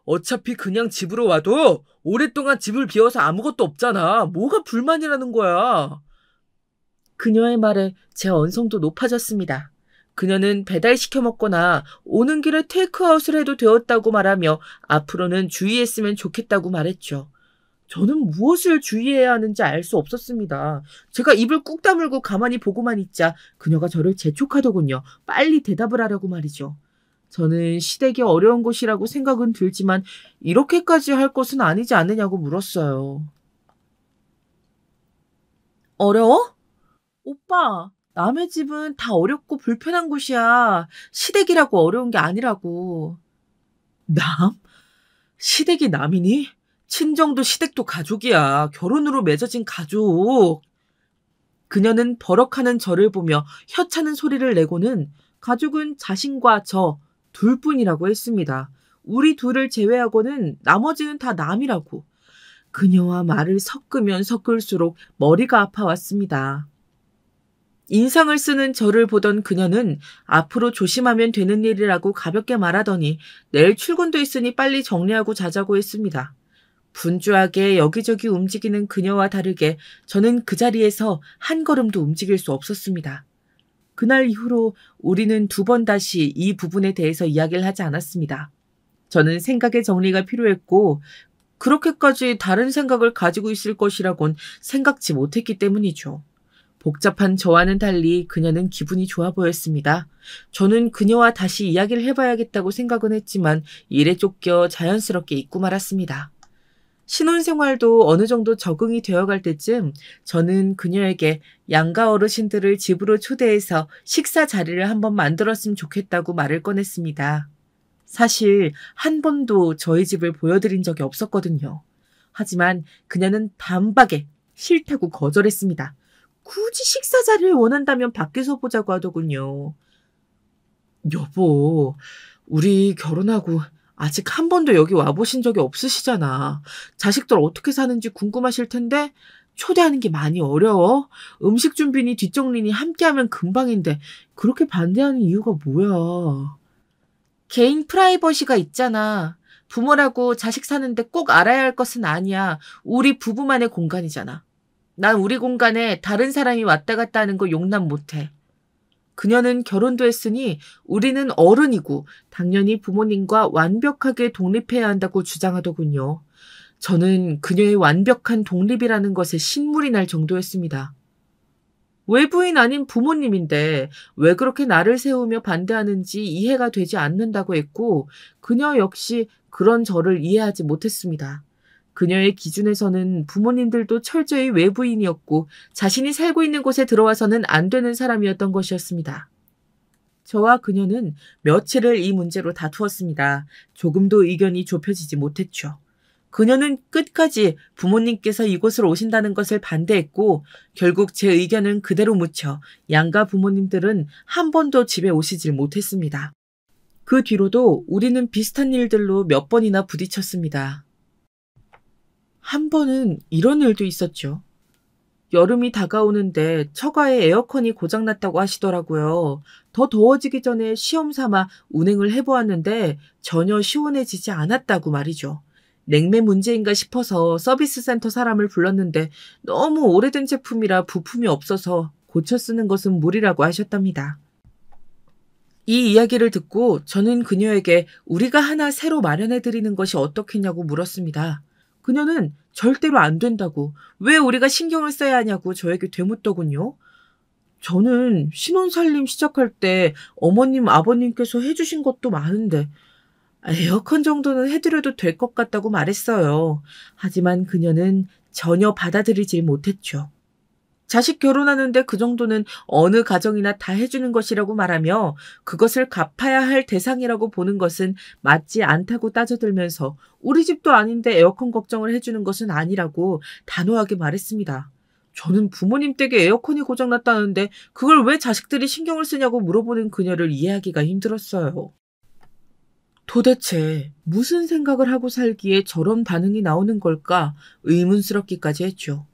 어차피 그냥 집으로 와도 오랫동안 집을 비워서 아무것도 없잖아. 뭐가 불만이라는 거야. 그녀의 말에 제 언성도 높아졌습니다. 그녀는 배달시켜 먹거나 오는 길에 테이크아웃을 해도 되었다고 말하며 앞으로는 주의했으면 좋겠다고 말했죠. 저는 무엇을 주의해야 하는지 알 수 없었습니다. 제가 입을 꾹 다물고 가만히 보고만 있자 그녀가 저를 재촉하더군요. 빨리 대답을 하라고 말이죠. 저는 시댁이 어려운 곳이라고 생각은 들지만 이렇게까지 할 것은 아니지 않느냐고 물었어요. 어려워? 오빠, 남의 집은 다 어렵고 불편한 곳이야. 시댁이라고 어려운 게 아니라고. 남? 시댁이 남이니? 친정도 시댁도 가족이야. 결혼으로 맺어진 가족. 그녀는 버럭하는 저를 보며 혀차는 소리를 내고는 가족은 자신과 저 둘뿐이라고 했습니다. 우리 둘을 제외하고는 나머지는 다 남이라고. 그녀와 말을 섞으면 섞을수록 머리가 아파왔습니다. 인상을 쓰는 저를 보던 그녀는 앞으로 조심하면 되는 일이라고 가볍게 말하더니 내일 출근도 있으니 빨리 정리하고 자자고 했습니다. 분주하게 여기저기 움직이는 그녀와 다르게 저는 그 자리에서 한 걸음도 움직일 수 없었습니다. 그날 이후로 우리는 두 번 다시 이 부분에 대해서 이야기를 하지 않았습니다. 저는 생각의 정리가 필요했고 그렇게까지 다른 생각을 가지고 있을 것이라곤 생각지 못했기 때문이죠. 복잡한 저와는 달리 그녀는 기분이 좋아 보였습니다. 저는 그녀와 다시 이야기를 해봐야겠다고 생각은 했지만 일에 쫓겨 자연스럽게 잊고 말았습니다. 신혼생활도 어느 정도 적응이 되어갈 때쯤 저는 그녀에게 양가 어르신들을 집으로 초대해서 식사 자리를 한번 만들었으면 좋겠다고 말을 꺼냈습니다. 사실 한 번도 저희 집을 보여드린 적이 없었거든요. 하지만 그녀는 단박에 싫다고 거절했습니다. 굳이 식사 자리를 원한다면 밖에서 보자고 하더군요. 여보, 우리 결혼하고 아직 한 번도 여기 와보신 적이 없으시잖아. 자식들 어떻게 사는지 궁금하실 텐데 초대하는 게 많이 어려워. 음식 준비니 뒷정리니 함께하면 금방인데 그렇게 반대하는 이유가 뭐야. 개인 프라이버시가 있잖아. 부모라고 자식 사는데 꼭 알아야 할 것은 아니야. 우리 부부만의 공간이잖아. 난 우리 공간에 다른 사람이 왔다 갔다 하는 거 용납 못해. 그녀는 결혼도 했으니 우리는 어른이고 당연히 부모님과 완벽하게 독립해야 한다고 주장하더군요. 저는 그녀의 완벽한 독립이라는 것에 신물이 날 정도였습니다. 외부인 아닌 부모님인데 왜 그렇게 나를 세우며 반대하는지 이해가 되지 않는다고 했고 그녀 역시 그런 저를 이해하지 못했습니다. 그녀의 기준에서는 부모님들도 철저히 외부인이었고 자신이 살고 있는 곳에 들어와서는 안 되는 사람이었던 것이었습니다. 저와 그녀는 며칠을 이 문제로 다투었습니다. 조금도 의견이 좁혀지지 못했죠. 그녀는 끝까지 부모님께서 이곳으로 오신다는 것을 반대했고 결국 제 의견은 그대로 묻혀 양가 부모님들은 한 번도 집에 오시질 못했습니다. 그 뒤로도 우리는 비슷한 일들로 몇 번이나 부딪혔습니다. 한 번은 이런 일도 있었죠. 여름이 다가오는데 처가에 에어컨이 고장났다고 하시더라고요. 더 더워지기 전에 시험 삼아 운행을 해보았는데 전혀 시원해지지 않았다고 말이죠. 냉매 문제인가 싶어서 서비스 센터 사람을 불렀는데 너무 오래된 제품이라 부품이 없어서 고쳐 쓰는 것은 무리라고 하셨답니다. 이 이야기를 듣고 저는 그녀에게 우리가 하나 새로 마련해드리는 것이 어떻겠냐고 물었습니다. 그녀는 절대로 안 된다고, 왜 우리가 신경을 써야 하냐고 저에게 되묻더군요. 저는 신혼살림 시작할 때 어머님, 아버님께서 해주신 것도 많은데 에어컨 정도는 해드려도 될 것 같다고 말했어요. 하지만 그녀는 전혀 받아들이질 못했죠. 자식 결혼하는데 그 정도는 어느 가정이나 다 해주는 것이라고 말하며 그것을 갚아야 할 대상이라고 보는 것은 맞지 않다고 따져들면서 우리 집도 아닌데 에어컨 걱정을 해주는 것은 아니라고 단호하게 말했습니다. 저는 부모님 댁에 에어컨이 고장났다는데 그걸 왜 자식들이 신경을 쓰냐고 물어보는 그녀를 이해하기가 힘들었어요. 도대체 무슨 생각을 하고 살기에 저런 반응이 나오는 걸까 의문스럽기까지 했죠.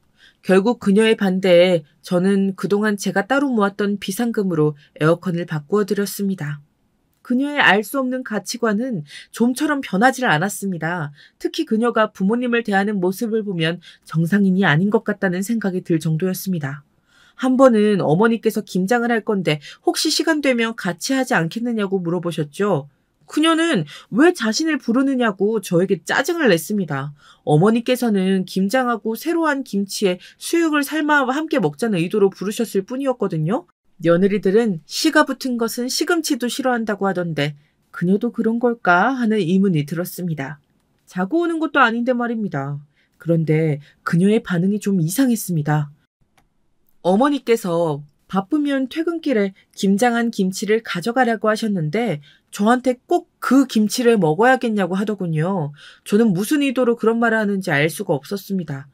결국 그녀의 반대에 저는 그동안 제가 따로 모았던 비상금으로 에어컨을 바꾸어 드렸습니다. 그녀의 알 수 없는 가치관은 좀처럼 변하지를 않았습니다. 특히 그녀가 부모님을 대하는 모습을 보면 정상인이 아닌 것 같다는 생각이 들 정도였습니다. 한 번은 어머니께서 김장을 할 건데 혹시 시간 되면 같이 하지 않겠느냐고 물어보셨죠. 그녀는 왜 자신을 부르느냐고 저에게 짜증을 냈습니다. 어머니께서는 김장하고 새로 한 김치에 수육을 삶아 함께 먹자는 의도로 부르셨을 뿐이었거든요. 며느리들은 씨가 붙은 것은 시금치도 싫어한다고 하던데 그녀도 그런 걸까 하는 의문이 들었습니다. 자고 오는 것도 아닌데 말입니다. 그런데 그녀의 반응이 좀 이상했습니다. 어머니께서 바쁘면 퇴근길에 김장한 김치를 가져가라고 하셨는데 저한테 꼭 그 김치를 먹어야겠냐고 하더군요. 저는 무슨 의도로 그런 말을 하는지 알 수가 없었습니다.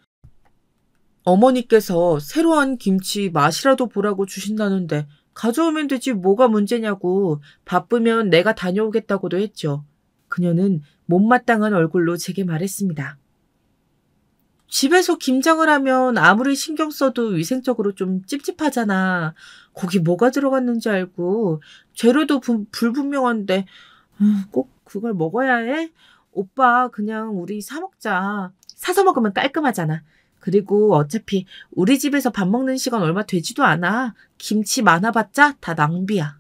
어머니께서 새로 한 김치 맛이라도 보라고 주신다는데 가져오면 되지 뭐가 문제냐고 바쁘면 내가 다녀오겠다고도 했죠. 그녀는 못마땅한 얼굴로 제게 말했습니다. 집에서 김장을 하면 아무리 신경 써도 위생적으로 좀 찝찝하잖아. 거기 뭐가 들어갔는지 알고 재료도 불분명한데 꼭 그걸 먹어야 해? 오빠 그냥 우리 사 먹자. 사서 먹으면 깔끔하잖아. 그리고 어차피 우리 집에서 밥 먹는 시간 얼마 되지도 않아. 김치 많아봤자 다 낭비야.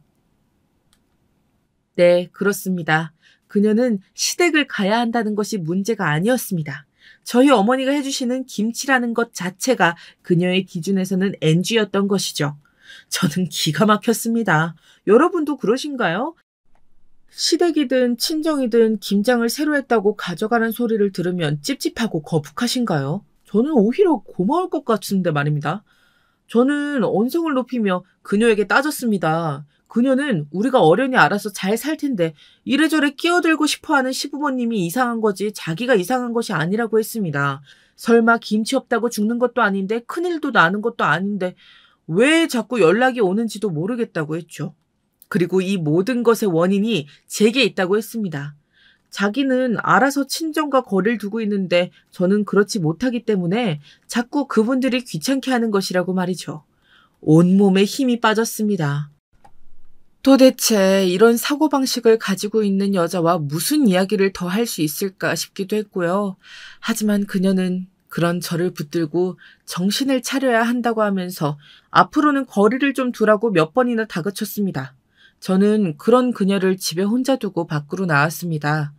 네, 그렇습니다. 그녀는 시댁을 가야 한다는 것이 문제가 아니었습니다. 저희 어머니가 해주시는 김치라는 것 자체가 그녀의 기준에서는 NG였던 것이죠. 저는 기가 막혔습니다. 여러분도 그러신가요? 시댁이든 친정이든 김장을 새로 했다고 가져가는 소리를 들으면 찝찝하고 거북하신가요? 저는 오히려 고마울 것 같은데 말입니다. 저는 언성을 높이며 그녀에게 따졌습니다. 그녀는 우리가 어련히 알아서 잘 살 텐데 이래저래 끼어들고 싶어하는 시부모님이 이상한 거지 자기가 이상한 것이 아니라고 했습니다. 설마 김치 없다고 죽는 것도 아닌데 큰일도 나는 것도 아닌데 왜 자꾸 연락이 오는지도 모르겠다고 했죠. 그리고 이 모든 것의 원인이 제게 있다고 했습니다. 자기는 알아서 친정과 거리를 두고 있는데 저는 그렇지 못하기 때문에 자꾸 그분들이 귀찮게 하는 것이라고 말이죠. 온몸에 힘이 빠졌습니다. 도대체 이런 사고방식을 가지고 있는 여자와 무슨 이야기를 더 할 수 있을까 싶기도 했고요. 하지만 그녀는 그런 저를 붙들고 정신을 차려야 한다고 하면서 앞으로는 거리를 좀 두라고 몇 번이나 다그쳤습니다. 저는 그런 그녀를 집에 혼자 두고 밖으로 나왔습니다.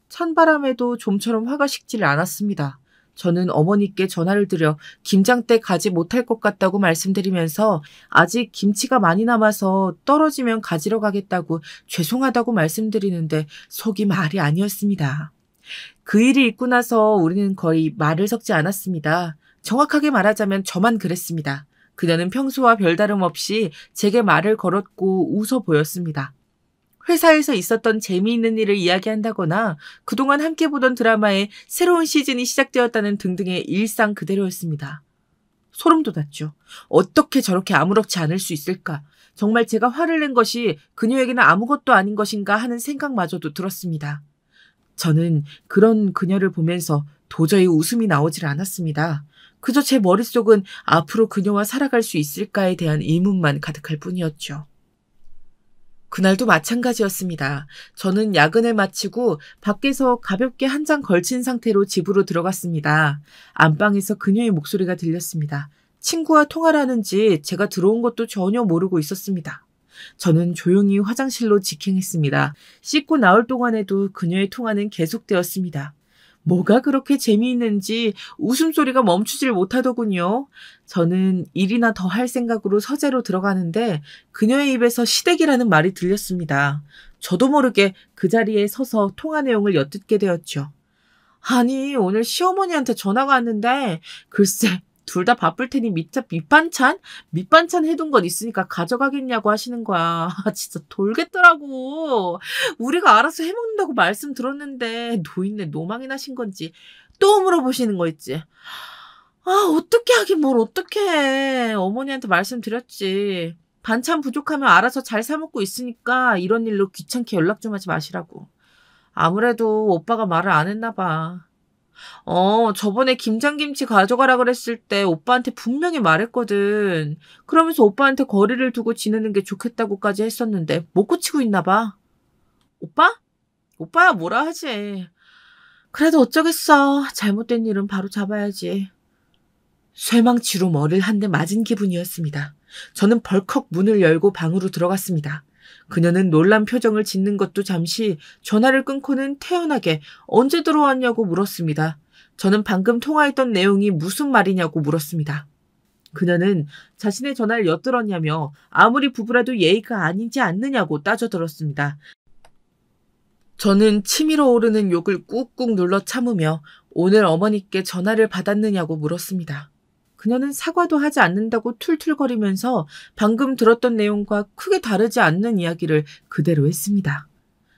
찬바람에도 좀처럼 화가 식지를 않았습니다. 저는 어머니께 전화를 드려 김장때 가지 못할 것 같다고 말씀드리면서 아직 김치가 많이 남아서 떨어지면 가지러 가겠다고 죄송하다고 말씀드리는데 속이 말이 아니었습니다. 그 일이 있고 나서 우리는 거의 말을 섞지 않았습니다. 정확하게 말하자면 저만 그랬습니다. 그녀는 평소와 별다름 없이 제게 말을 걸었고 웃어 보였습니다. 회사에서 있었던 재미있는 일을 이야기한다거나 그동안 함께 보던 드라마의 새로운 시즌이 시작되었다는 등등의 일상 그대로였습니다. 소름 돋았죠. 어떻게 저렇게 아무렇지 않을 수 있을까? 정말 제가 화를 낸 것이 그녀에게는 아무것도 아닌 것인가 하는 생각마저도 들었습니다. 저는 그런 그녀를 보면서 도저히 웃음이 나오질 않았습니다. 그저 제 머릿속은 앞으로 그녀와 살아갈 수 있을까에 대한 의문만 가득할 뿐이었죠. 그날도 마찬가지였습니다. 저는 야근을 마치고 밖에서 가볍게 한 장 걸친 상태로 집으로 들어갔습니다. 안방에서 그녀의 목소리가 들렸습니다. 친구와 통화를 하는지 제가 들어온 것도 전혀 모르고 있었습니다. 저는 조용히 화장실로 직행했습니다. 씻고 나올 동안에도 그녀의 통화는 계속되었습니다. 뭐가 그렇게 재미있는지 웃음소리가 멈추질 못하더군요. 저는 일이나 더 할 생각으로 서재로 들어가는데 그녀의 입에서 시댁이라는 말이 들렸습니다. 저도 모르게 그 자리에 서서 통화 내용을 엿듣게 되었죠. 아니, 오늘 시어머니한테 전화가 왔는데 글쎄 둘 다 바쁠 테니 밑반찬 해둔 것 있으니까 가져가겠냐고 하시는 거야. 진짜 돌겠더라고. 우리가 알아서 해먹는다고 말씀 들었는데 노인네 노망이 나신 건지 또 물어보시는 거 있지. 아, 어떻게 하긴 뭘 어떻게 해. 어머니한테 말씀드렸지. 반찬 부족하면 알아서 잘 사먹고 있으니까 이런 일로 귀찮게 연락 좀 하지 마시라고. 아무래도 오빠가 말을 안 했나 봐. 저번에 김장김치 가져가라 그랬을 때 오빠한테 분명히 말했거든. 그러면서 오빠한테 거리를 두고 지내는 게 좋겠다고까지 했었는데 못 고치고 있나 봐. 오빠? 오빠야 뭐라 하지. 그래도 어쩌겠어. 잘못된 일은 바로 잡아야지. 쇠망치로 머리를 한 대 맞은 기분이었습니다. 저는 벌컥 문을 열고 방으로 들어갔습니다. 그녀는 놀란 표정을 짓는 것도 잠시 전화를 끊고는 태연하게 언제 들어왔냐고 물었습니다. 저는 방금 통화했던 내용이 무슨 말이냐고 물었습니다. 그녀는 자신의 전화를 엿들었냐며 아무리 부부라도 예의가 아니지 않느냐고 따져들었습니다. 저는 치밀어 오르는 욕을 꾹꾹 눌러 참으며 오늘 어머니께 전화를 받았느냐고 물었습니다. 그녀는 사과도 하지 않는다고 툴툴거리면서 방금 들었던 내용과 크게 다르지 않는 이야기를 그대로 했습니다.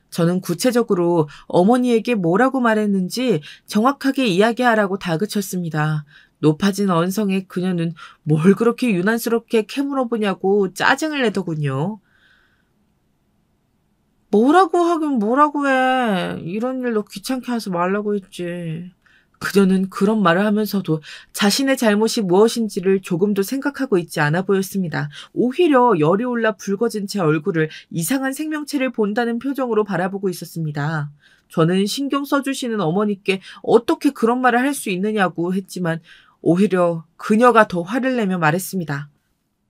저는 구체적으로 어머니에게 뭐라고 말했는지 정확하게 이야기하라고 다그쳤습니다. 높아진 언성에 그녀는 뭘 그렇게 유난스럽게 캐물어보냐고 짜증을 내더군요. 뭐라고 하긴 뭐라고 해. 이런 일로 귀찮게 하지 말라고 했지. 그녀는 그런 말을 하면서도 자신의 잘못이 무엇인지를 조금도 생각하고 있지 않아 보였습니다. 오히려 열이 올라 붉어진 제 얼굴을 이상한 생명체를 본다는 표정으로 바라보고 있었습니다. 저는 신경 써주시는 어머니께 어떻게 그런 말을 할 수 있느냐고 했지만 오히려 그녀가 더 화를 내며 말했습니다.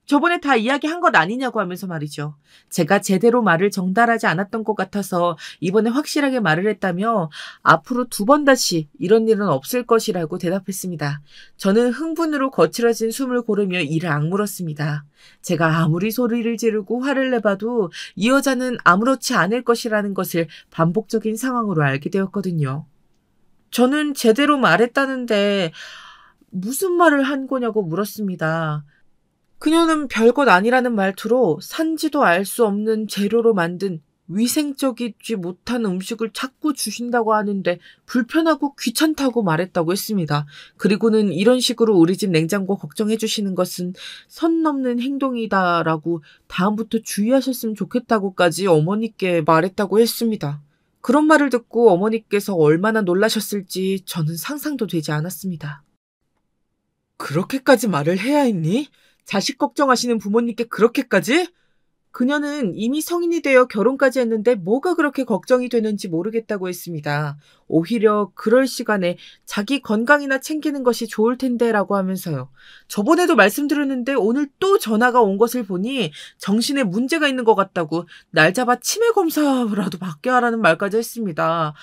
저번에 다 이야기한 것 아니냐고 하면서 말이죠. 제가 제대로 말을 정달하지 않았던 것 같아서 이번에 확실하게 말을 했다며 앞으로 2번 다시 이런 일은 없을 것이라고 대답했습니다. 저는 흥분으로 거칠어진 숨을 고르며 이를 악물었습니다. 제가 아무리 소리를 지르고 화를 내봐도 이 여자는 아무렇지 않을 것이라는 것을 반복적인 상황으로 알게 되었거든요. 저는 제대로 말했다는데 무슨 말을 한 거냐고 물었습니다. 그녀는 별것 아니라는 말투로 산지도 알 수 없는 재료로 만든 위생적이지 못한 음식을 자꾸 주신다고 하는데 불편하고 귀찮다고 말했다고 했습니다. 그리고는 이런 식으로 우리 집 냉장고 걱정해 주시는 것은 선 넘는 행동이다라고 다음부터 주의하셨으면 좋겠다고까지 어머니께 말했다고 했습니다. 그런 말을 듣고 어머니께서 얼마나 놀라셨을지 저는 상상도 되지 않았습니다. 그렇게까지 말을 해야 했니? 자식 걱정하시는 부모님께 그렇게까지? 그녀는 이미 성인이 되어 결혼까지 했는데 뭐가 그렇게 걱정이 되는지 모르겠다고 했습니다. 오히려 그럴 시간에 자기 건강이나 챙기는 것이 좋을 텐데라고 하면서요. 저번에도 말씀드렸는데 오늘 또 전화가 온 것을 보니 정신에 문제가 있는 것 같다고 날 잡아 치매 검사라도 받게 하라는 말까지 했습니다.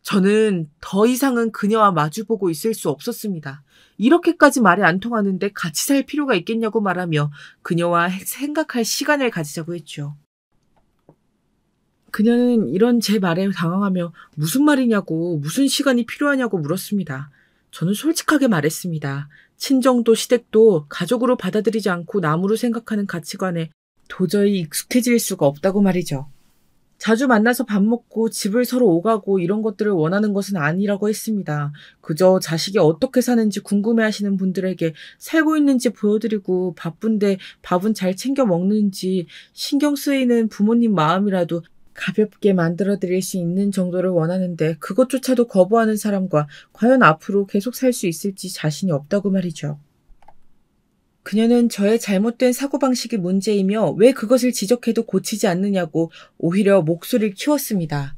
저는 더 이상은 그녀와 마주보고 있을 수 없었습니다. 이렇게까지 말이 안 통하는데 같이 살 필요가 있겠냐고 말하며 그녀와 생각할 시간을 가지자고 했죠. 그녀는 이런 제 말에 당황하며 무슨 말이냐고, 무슨 시간이 필요하냐고 물었습니다. 저는 솔직하게 말했습니다. 친정도 시댁도 가족으로 받아들이지 않고 남으로 생각하는 가치관에 도저히 익숙해질 수가 없다고 말이죠. 자주 만나서 밥 먹고 집을 서로 오가고 이런 것들을 원하는 것은 아니라고 했습니다. 그저 자식이 어떻게 사는지 궁금해하시는 분들에게 살고 있는지 보여드리고 바쁜데 밥은 잘 챙겨 먹는지 신경 쓰이는 부모님 마음이라도 가볍게 만들어드릴 수 있는 정도를 원하는데 그것조차도 거부하는 사람과 과연 앞으로 계속 살 수 있을지 자신이 없다고 말이죠. 그녀는 저의 잘못된 사고방식이 문제이며 왜 그것을 지적해도 고치지 않느냐고 오히려 목소리를 키웠습니다.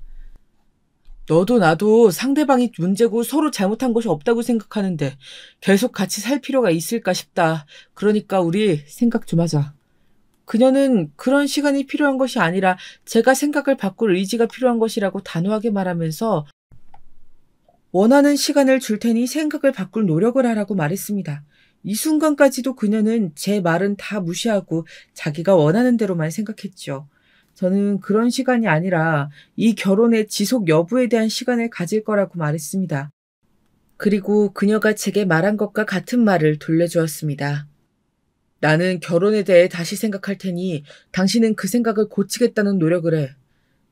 너도 나도 상대방이 문제고 서로 잘못한 것이 없다고 생각하는데 계속 같이 살 필요가 있을까 싶다. 그러니까 우리 생각 좀 하자. 그녀는 그런 시간이 필요한 것이 아니라 제가 생각을 바꿀 의지가 필요한 것이라고 단호하게 말하면서 원하는 시간을 줄 테니 생각을 바꿀 노력을 하라고 말했습니다. 이 순간까지도 그녀는 제 말은 다 무시하고 자기가 원하는 대로만 생각했죠. 저는 그런 시간이 아니라 이 결혼의 지속 여부에 대한 시간을 가질 거라고 말했습니다. 그리고 그녀가 제게 말한 것과 같은 말을 돌려주었습니다. 나는 결혼에 대해 다시 생각할 테니 당신은 그 생각을 고치겠다는 노력을 해.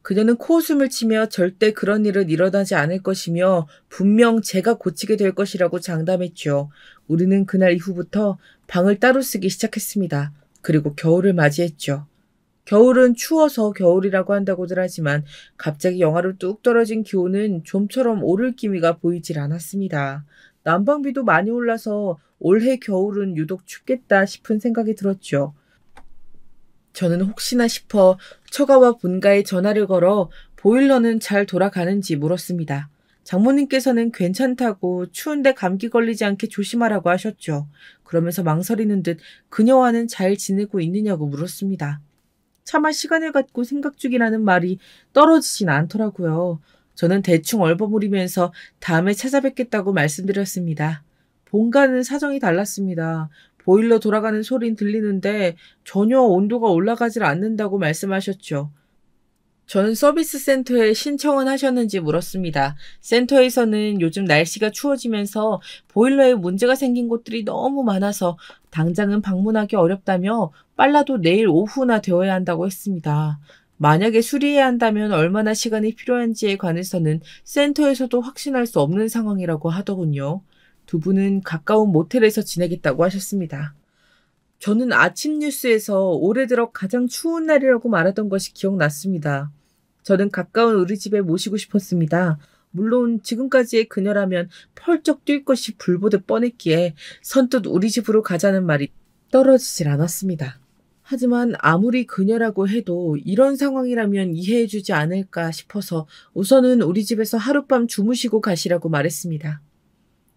그녀는 코웃음을 치며 절대 그런 일은 일어나지 않을 것이며 분명 제가 고치게 될 것이라고 장담했죠. 우리는 그날 이후부터 방을 따로 쓰기 시작했습니다. 그리고 겨울을 맞이했죠. 겨울은 추워서 겨울이라고 한다고들 하지만 갑자기 영하로 뚝 떨어진 기온은 좀처럼 오를 기미가 보이질 않았습니다. 난방비도 많이 올라서 올해 겨울은 유독 춥겠다 싶은 생각이 들었죠. 저는 혹시나 싶어 처가와 본가에 전화를 걸어 보일러는 잘 돌아가는지 물었습니다. 장모님께서는 괜찮다고 추운데 감기 걸리지 않게 조심하라고 하셨죠. 그러면서 망설이는 듯 그녀와는 잘 지내고 있느냐고 물었습니다. 차마 시간을 갖고 생각 중이라는 말이 떨어지진 않더라고요. 저는 대충 얼버무리면서 다음에 찾아뵙겠다고 말씀드렸습니다. 본가는 사정이 달랐습니다. 보일러 돌아가는 소린 들리는데 전혀 온도가 올라가질 않는다고 말씀하셨죠. 저는 서비스 센터에 신청은 하셨는지 물었습니다. 센터에서는 요즘 날씨가 추워지면서 보일러에 문제가 생긴 곳들이 너무 많아서 당장은 방문하기 어렵다며 빨라도 내일 오후나 되어야 한다고 했습니다. 만약에 수리해야 한다면 얼마나 시간이 필요한지에 관해서는 센터에서도 확신할 수 없는 상황이라고 하더군요. 두 분은 가까운 모텔에서 지내겠다고 하셨습니다. 저는 아침 뉴스에서 올해 들어 가장 추운 날이라고 말하던 것이 기억났습니다. 저는 가까운 우리 집에 모시고 싶었습니다. 물론 지금까지의 그녀라면 펄쩍 뛸 것이 불보듯 뻔했기에 선뜻 우리 집으로 가자는 말이 떨어지질 않았습니다. 하지만 아무리 그녀라고 해도 이런 상황이라면 이해해주지 않을까 싶어서 우선은 우리 집에서 하룻밤 주무시고 가시라고 말했습니다.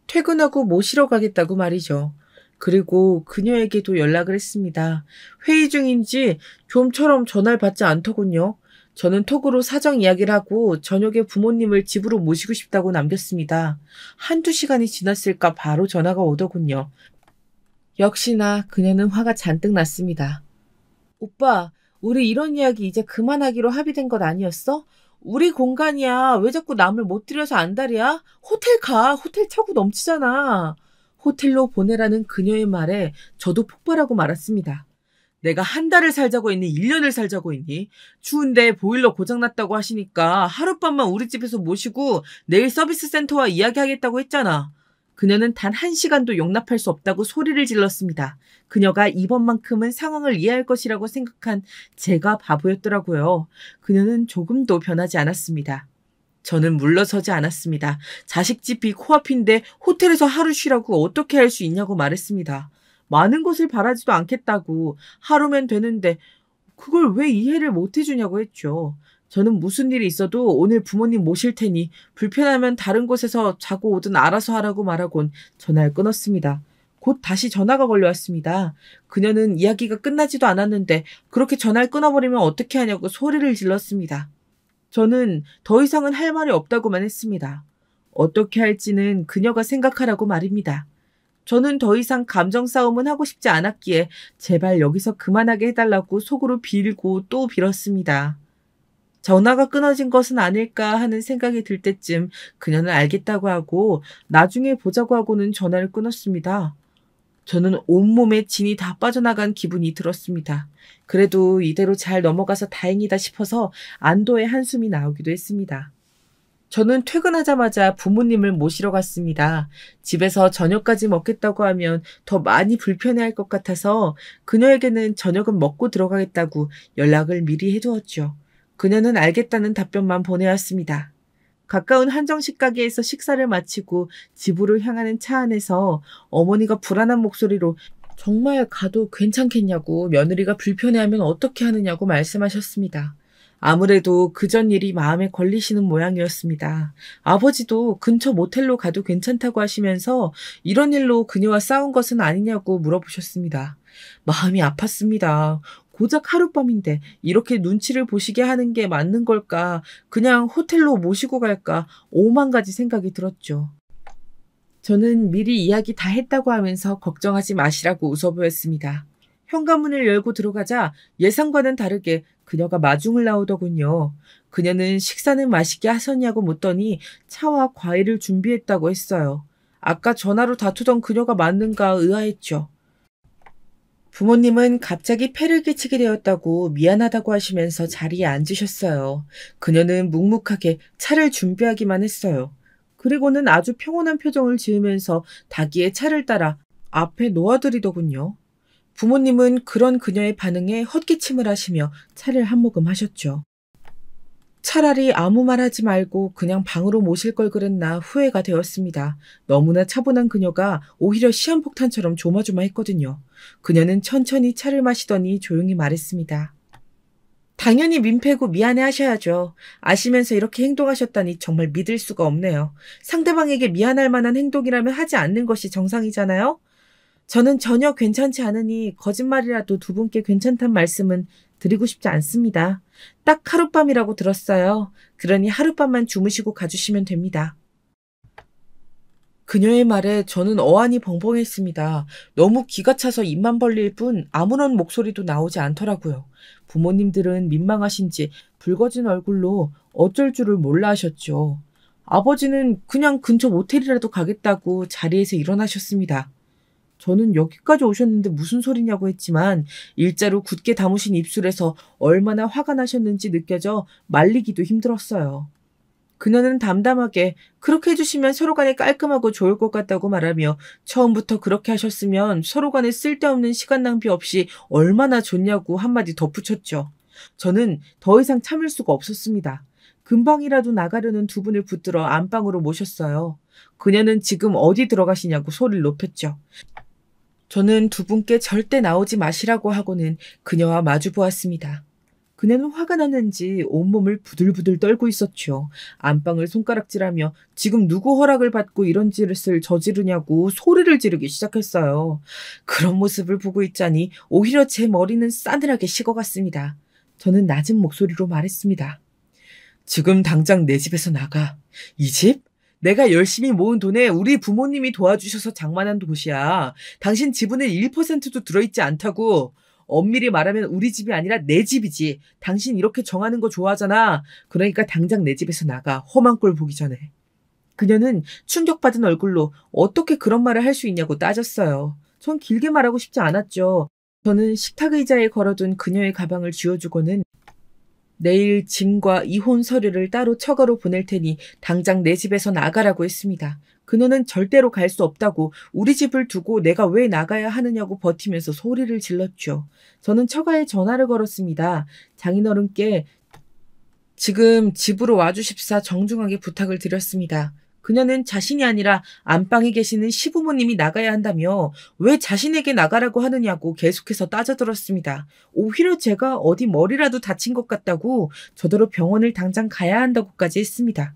퇴근하고 모시러 가겠다고 말이죠. 그리고 그녀에게도 연락을 했습니다. 회의 중인지 좀처럼 전화를 받지 않더군요. 저는 톡으로 사정 이야기를 하고 저녁에 부모님을 집으로 모시고 싶다고 남겼습니다. 한두 시간이 지났을까 바로 전화가 오더군요. 역시나 그녀는 화가 잔뜩 났습니다. 오빠, 우리 이런 이야기 이제 그만하기로 합의된 것 아니었어? 우리 공간이야. 왜 자꾸 남을 못 들여서 안달이야? 호텔 가. 호텔 차고 넘치잖아. 호텔로 보내라는 그녀의 말에 저도 폭발하고 말았습니다. 내가 한 달을 살자고 했니? 1년을 살자고 했니? 추운데 보일러 고장났다고 하시니까 하룻밤만 우리 집에서 모시고 내일 서비스 센터와 이야기하겠다고 했잖아. 그녀는 단 1시간도 용납할 수 없다고 소리를 질렀습니다. 그녀가 이번만큼은 상황을 이해할 것이라고 생각한 제가 바보였더라고요. 그녀는 조금도 변하지 않았습니다. 저는 물러서지 않았습니다. 자식 집이 코앞인데 호텔에서 하루 쉬라고 어떻게 할 수 있냐고 말했습니다. 많은 것을 바라지도 않겠다고 하루면 되는데 그걸 왜 이해를 못 해주냐고 했죠. 저는 무슨 일이 있어도 오늘 부모님 모실 테니 불편하면 다른 곳에서 자고 오든 알아서 하라고 말하곤 전화를 끊었습니다. 곧 다시 전화가 걸려왔습니다. 그녀는 이야기가 끝나지도 않았는데 그렇게 전화를 끊어버리면 어떻게 하냐고 소리를 질렀습니다. 저는 더 이상은 할 말이 없다고만 했습니다. 어떻게 할지는 그녀가 생각하라고 말입니다. 저는 더 이상 감정 싸움은 하고 싶지 않았기에 제발 여기서 그만하게 해달라고 속으로 빌고 또 빌었습니다. 전화가 끊어진 것은 아닐까 하는 생각이 들 때쯤 그녀는 알겠다고 하고 나중에 보자고 하고는 전화를 끊었습니다. 저는 온몸에 진이 다 빠져나간 기분이 들었습니다. 그래도 이대로 잘 넘어가서 다행이다 싶어서 안도의 한숨이 나오기도 했습니다. 저는 퇴근하자마자 부모님을 모시러 갔습니다. 집에서 저녁까지 먹겠다고 하면 더 많이 불편해할 것 같아서 그녀에게는 저녁은 먹고 들어가겠다고 연락을 미리 해두었죠. 그녀는 알겠다는 답변만 보내왔습니다. 가까운 한정식 가게에서 식사를 마치고 집으로 향하는 차 안에서 어머니가 불안한 목소리로 정말 가도 괜찮겠냐고 며느리가 불편해하면 어떻게 하느냐고 말씀하셨습니다. 아무래도 그전 일이 마음에 걸리시는 모양이었습니다. 아버지도 근처 모텔로 가도 괜찮다고 하시면서 이런 일로 그녀와 싸운 것은 아니냐고 물어보셨습니다. 마음이 아팠습니다. 고작 하룻밤인데 이렇게 눈치를 보시게 하는 게 맞는 걸까? 그냥 호텔로 모시고 갈까? 오만 가지 생각이 들었죠. 저는 미리 이야기 다 했다고 하면서 걱정하지 마시라고 웃어 보였습니다. 현관문을 열고 들어가자 예상과는 다르게 그녀가 마중을 나오더군요. 그녀는 식사는 맛있게 하셨냐고 묻더니 차와 과일을 준비했다고 했어요. 아까 전화로 다투던 그녀가 맞는가 의아했죠. 부모님은 갑자기 폐를 끼치게 되었다고 미안하다고 하시면서 자리에 앉으셨어요. 그녀는 묵묵하게 차를 준비하기만 했어요. 그리고는 아주 평온한 표정을 지으면서 닭이의 차를 따라 앞에 놓아드리더군요. 부모님은 그런 그녀의 반응에 헛기침을 하시며 차를 한 모금 하셨죠. 차라리 아무 말 하지 말고 그냥 방으로 모실 걸 그랬나 후회가 되었습니다. 너무나 차분한 그녀가 오히려 시한폭탄처럼 조마조마했거든요. 그녀는 천천히 차를 마시더니 조용히 말했습니다. 당연히 민폐고 미안해 하셔야죠. 아시면서 이렇게 행동하셨다니 정말 믿을 수가 없네요. 상대방에게 미안할 만한 행동이라면 하지 않는 것이 정상이잖아요? 저는 전혀 괜찮지 않으니 거짓말이라도 두 분께 괜찮단 말씀은 드리고 싶지 않습니다. 딱 하룻밤이라고 들었어요. 그러니 하룻밤만 주무시고 가주시면 됩니다. 그녀의 말에 저는 어안이 벙벙했습니다. 너무 기가 차서 입만 벌릴 뿐 아무런 목소리도 나오지 않더라고요. 부모님들은 민망하신지 붉어진 얼굴로 어쩔 줄을 몰라 하셨죠. 아버지는 그냥 근처 모텔이라도 가겠다고 자리에서 일어나셨습니다. 저는 여기까지 오셨는데 무슨 소리냐고 했지만 일자로 굳게 다무신 입술에서 얼마나 화가 나셨는지 느껴져 말리기도 힘들었어요. 그녀는 담담하게 그렇게 해주시면 서로 간에 깔끔하고 좋을 것 같다고 말하며 처음부터 그렇게 하셨으면 서로 간에 쓸데없는 시간 낭비 없이 얼마나 좋냐고 한마디 덧붙였죠. 저는 더 이상 참을 수가 없었습니다. 금방이라도 나가려는 두 분을 붙들어 안방으로 모셨어요. 그녀는 지금 어디 들어가시냐고 소리를 높였죠. 저는 두 분께 절대 나오지 마시라고 하고는 그녀와 마주 보았습니다. 그녀는 화가 났는지 온몸을 부들부들 떨고 있었죠. 안방을 손가락질하며 지금 누구 허락을 받고 이런 짓을 저지르냐고 소리를 지르기 시작했어요. 그런 모습을 보고 있자니 오히려 제 머리는 싸늘하게 식어갔습니다. 저는 낮은 목소리로 말했습니다. 지금 당장 내 집에서 나가. 이 집? 내가 열심히 모은 돈에 우리 부모님이 도와주셔서 장만한 곳이야. 당신 지분에 1%도 들어있지 않다고. 엄밀히 말하면 우리 집이 아니라 내 집이지. 당신 이렇게 정하는 거 좋아하잖아. 그러니까 당장 내 집에서 나가. 험한 꼴 보기 전에. 그녀는 충격받은 얼굴로 어떻게 그런 말을 할 수 있냐고 따졌어요. 전 길게 말하고 싶지 않았죠. 저는 식탁 의자에 걸어둔 그녀의 가방을 쥐어주고는 내일 짐과 이혼 서류를 따로 처가로 보낼 테니 당장 내 집에서 나가라고 했습니다. 그녀는 절대로 갈 수 없다고 우리 집을 두고 내가 왜 나가야 하느냐고 버티면서 소리를 질렀죠. 저는 처가에 전화를 걸었습니다. 장인어른께 지금 집으로 와주십사 정중하게 부탁을 드렸습니다. 그녀는 자신이 아니라 안방에 계시는 시부모님이 나가야 한다며 왜 자신에게 나가라고 하느냐고 계속해서 따져들었습니다. 오히려 제가 어디 머리라도 다친 것 같다고 저더러 병원을 당장 가야 한다고까지 했습니다.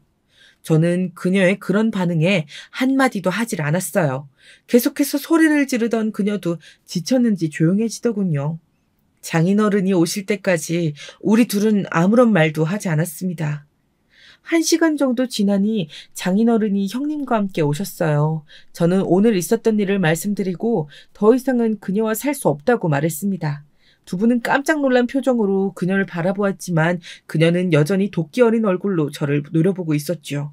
저는 그녀의 그런 반응에 한마디도 하질 않았어요. 계속해서 소리를 지르던 그녀도 지쳤는지 조용해지더군요. 장인어른이 오실 때까지 우리 둘은 아무런 말도 하지 않았습니다. 1시간 정도 지나니 장인어른이 형님과 함께 오셨어요. 저는 오늘 있었던 일을 말씀드리고 더 이상은 그녀와 살 수 없다고 말했습니다. 두 분은 깜짝 놀란 표정으로 그녀를 바라보았지만 그녀는 여전히 도끼 어린 얼굴로 저를 노려보고 있었죠.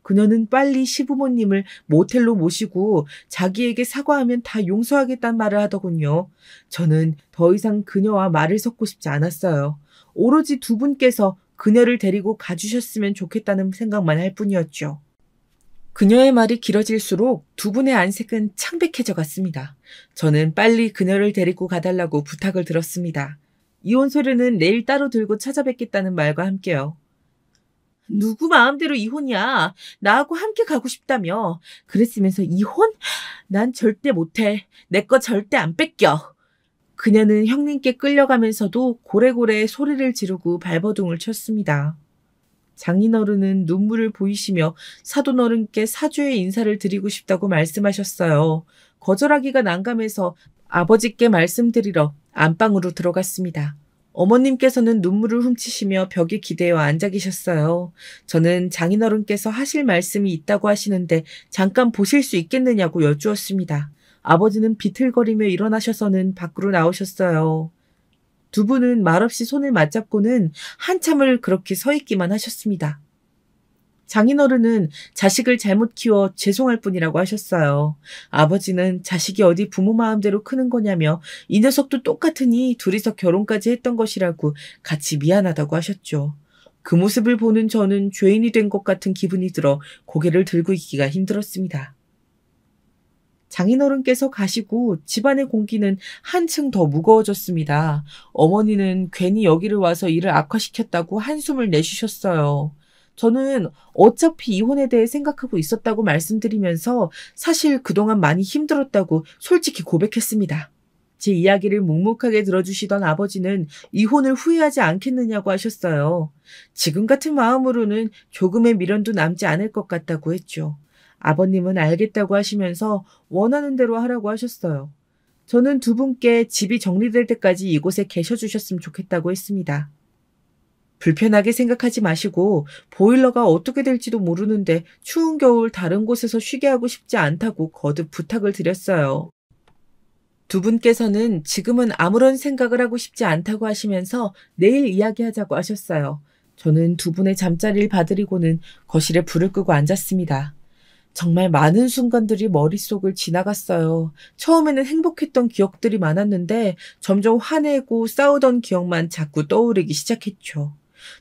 그녀는 빨리 시부모님을 모텔로 모시고 자기에게 사과하면 다 용서하겠다는 말을 하더군요. 저는 더 이상 그녀와 말을 섞고 싶지 않았어요. 오로지 두 분께서 그녀를 데리고 가주셨으면 좋겠다는 생각만 할 뿐이었죠. 그녀의 말이 길어질수록 두 분의 안색은 창백해져 갔습니다. 저는 빨리 그녀를 데리고 가달라고 부탁을 드렸습니다. 이혼 서류는 내일 따로 들고 찾아뵙겠다는 말과 함께요. 누구 마음대로 이혼이야. 나하고 함께 가고 싶다며. 그랬으면서 이혼? 난 절대 못해. 내 거 절대 안 뺏겨. 그녀는 형님께 끌려가면서도 고래고래 소리를 지르고 발버둥을 쳤습니다. 장인어른은 눈물을 보이시며 사돈어른께 사죄의 인사를 드리고 싶다고 말씀하셨어요. 거절하기가 난감해서 아버지께 말씀드리러 안방으로 들어갔습니다. 어머님께서는 눈물을 훔치시며 벽에 기대어 앉아 계셨어요. 저는 장인어른께서 하실 말씀이 있다고 하시는데 잠깐 보실 수 있겠느냐고 여쭈었습니다. 아버지는 비틀거리며 일어나셔서는 밖으로 나오셨어요. 두 분은 말없이 손을 맞잡고는 한참을 그렇게 서 있기만 하셨습니다. 장인어른은 자식을 잘못 키워 죄송할 뿐이라고 하셨어요. 아버지는 자식이 어디 부모 마음대로 크는 거냐며 이 녀석도 똑같으니 둘이서 결혼까지 했던 것이라고 같이 미안하다고 하셨죠. 그 모습을 보는 저는 죄인이 된 것 같은 기분이 들어 고개를 들고 있기가 힘들었습니다. 장인어른께서 가시고 집안의 공기는 한층 더 무거워졌습니다. 어머니는 괜히 여기를 와서 일을 악화시켰다고 한숨을 내쉬셨어요. 저는 어차피 이혼에 대해 생각하고 있었다고 말씀드리면서 사실 그동안 많이 힘들었다고 솔직히 고백했습니다. 제 이야기를 묵묵하게 들어주시던 아버지는 이혼을 후회하지 않겠느냐고 하셨어요. 지금 같은 마음으로는 조금의 미련도 남지 않을 것 같다고 했죠. 아버님은 알겠다고 하시면서 원하는 대로 하라고 하셨어요. 저는 두 분께 집이 정리될 때까지 이곳에 계셔주셨으면 좋겠다고 했습니다. 불편하게 생각하지 마시고 보일러가 어떻게 될지도 모르는데 추운 겨울 다른 곳에서 쉬게 하고 싶지 않다고 거듭 부탁을 드렸어요. 두 분께서는 지금은 아무런 생각을 하고 싶지 않다고 하시면서 내일 이야기하자고 하셨어요. 저는 두 분의 잠자리를 봐드리고는 거실에 불을 끄고 앉았습니다. 정말 많은 순간들이 머릿속을 지나갔어요. 처음에는 행복했던 기억들이 많았는데 점점 화내고 싸우던 기억만 자꾸 떠오르기 시작했죠.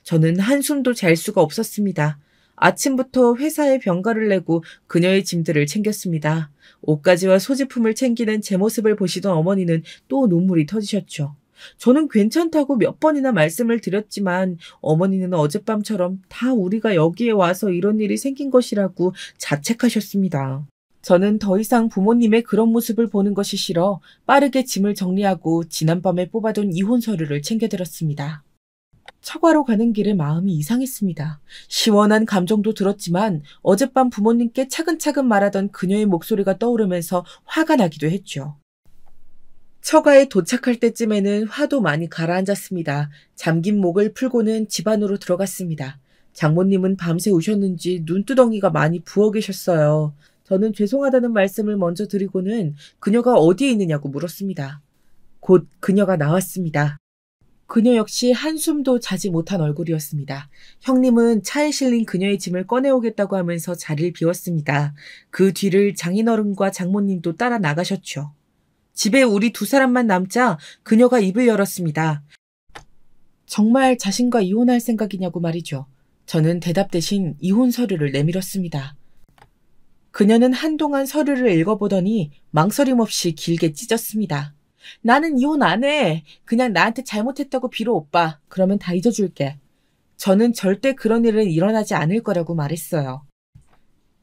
저는 한숨도 잘 수가 없었습니다. 아침부터 회사에 병가를 내고 그녀의 짐들을 챙겼습니다. 옷가지와 소지품을 챙기는 제 모습을 보시던 어머니는 또 눈물이 터지셨죠. 저는 괜찮다고 몇 번이나 말씀을 드렸지만 어머니는 어젯밤처럼 다 우리가 여기에 와서 이런 일이 생긴 것이라고 자책하셨습니다. 저는 더 이상 부모님의 그런 모습을 보는 것이 싫어 빠르게 짐을 정리하고 지난밤에 뽑아둔 이혼 서류를 챙겨들었습니다. 처가로 가는 길에 마음이 이상했습니다. 시원한 감정도 들었지만 어젯밤 부모님께 차근차근 말하던 그녀의 목소리가 떠오르면서 화가 나기도 했죠. 처가에 도착할 때쯤에는 화도 많이 가라앉았습니다. 잠긴 목을 풀고는 집 안으로 들어갔습니다. 장모님은 밤새 우셨는지 눈두덩이가 많이 부어 계셨어요. 저는 죄송하다는 말씀을 먼저 드리고는 그녀가 어디에 있느냐고 물었습니다. 곧 그녀가 나왔습니다. 그녀 역시 한숨도 자지 못한 얼굴이었습니다. 형님은 차에 실린 그녀의 짐을 꺼내오겠다고 하면서 자리를 비웠습니다. 그 뒤를 장인어른과 장모님도 따라 나가셨죠. 집에 우리 두 사람만 남자 그녀가 입을 열었습니다. 정말 자신과 이혼할 생각이냐고 말이죠. 저는 대답 대신 이혼 서류를 내밀었습니다. 그녀는 한동안 서류를 읽어보더니 망설임 없이 길게 찢었습니다. 나는 이혼 안 해. 그냥 나한테 잘못했다고 빌어 오빠. 그러면 다 잊어줄게. 저는 절대 그런 일은 일어나지 않을 거라고 말했어요.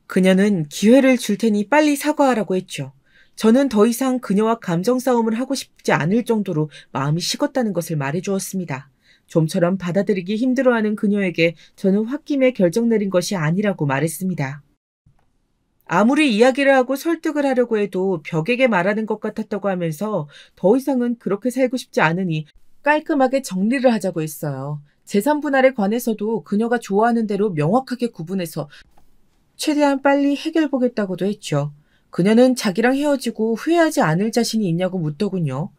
그녀는 기회를 줄 테니 빨리 사과하라고 했죠. 저는 더 이상 그녀와 감정 싸움을 하고 싶지 않을 정도로 마음이 식었다는 것을 말해주었습니다. 좀처럼 받아들이기 힘들어하는 그녀에게 저는 홧김에 결정 내린 것이 아니라고 말했습니다. 아무리 이야기를 하고 설득을 하려고 해도 벽에게 말하는 것 같았다고 하면서 더 이상은 그렇게 살고 싶지 않으니 깔끔하게 정리를 하자고 했어요. 재산 분할에 관해서도 그녀가 좋아하는 대로 명확하게 구분해서 최대한 빨리 해결보겠다고도 했죠. 그녀는 자기랑 헤어지고 후회하지 않을 자신이 있냐고 묻더군요.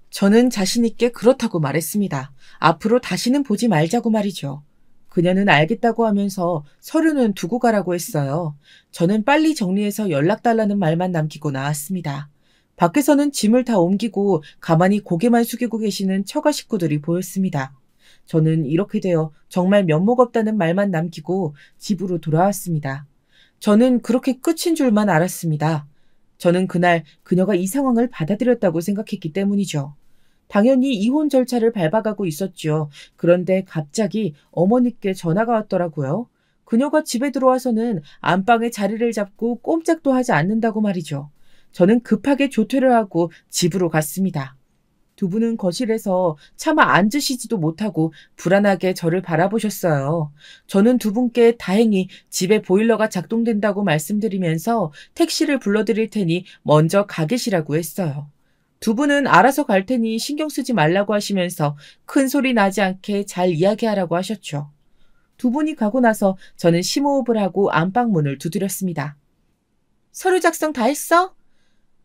저는 자신 있게 그렇다고 말했습니다. 앞으로 다시는 보지 말자고 말이죠. 그녀는 알겠다고 하면서 서류는 두고 가라고 했어요. 저는 빨리 정리해서 연락 달라는 말만 남기고 나왔습니다. 밖에서는 짐을 다 옮기고 가만히 고개만 숙이고 계시는 처가 식구들이 보였습니다. 저는 이렇게 되어 정말 면목 없다는 말만 남기고 집으로 돌아왔습니다. 저는 그렇게 끝인 줄만 알았습니다. 저는 그날 그녀가 이 상황을 받아들였다고 생각했기 때문이죠. 당연히 이혼 절차를 밟아가고 있었죠. 그런데 갑자기 어머니께 전화가 왔더라고요. 그녀가 집에 들어와서는 안방에 자리를 잡고 꼼짝도 하지 않는다고 말이죠. 저는 급하게 조퇴를 하고 집으로 갔습니다. 두 분은 거실에서 차마 앉으시지도 못하고 불안하게 저를 바라보셨어요. 저는 두 분께 다행히 집에 보일러가 작동된다고 말씀드리면서 택시를 불러드릴 테니 먼저 가 계시라고 했어요. 두 분은 알아서 갈 테니 신경 쓰지 말라고 하시면서 큰 소리 나지 않게 잘 이야기하라고 하셨죠. 두 분이 가고 나서 저는 심호흡을 하고 안방 문을 두드렸습니다. 서류 작성 다 했어?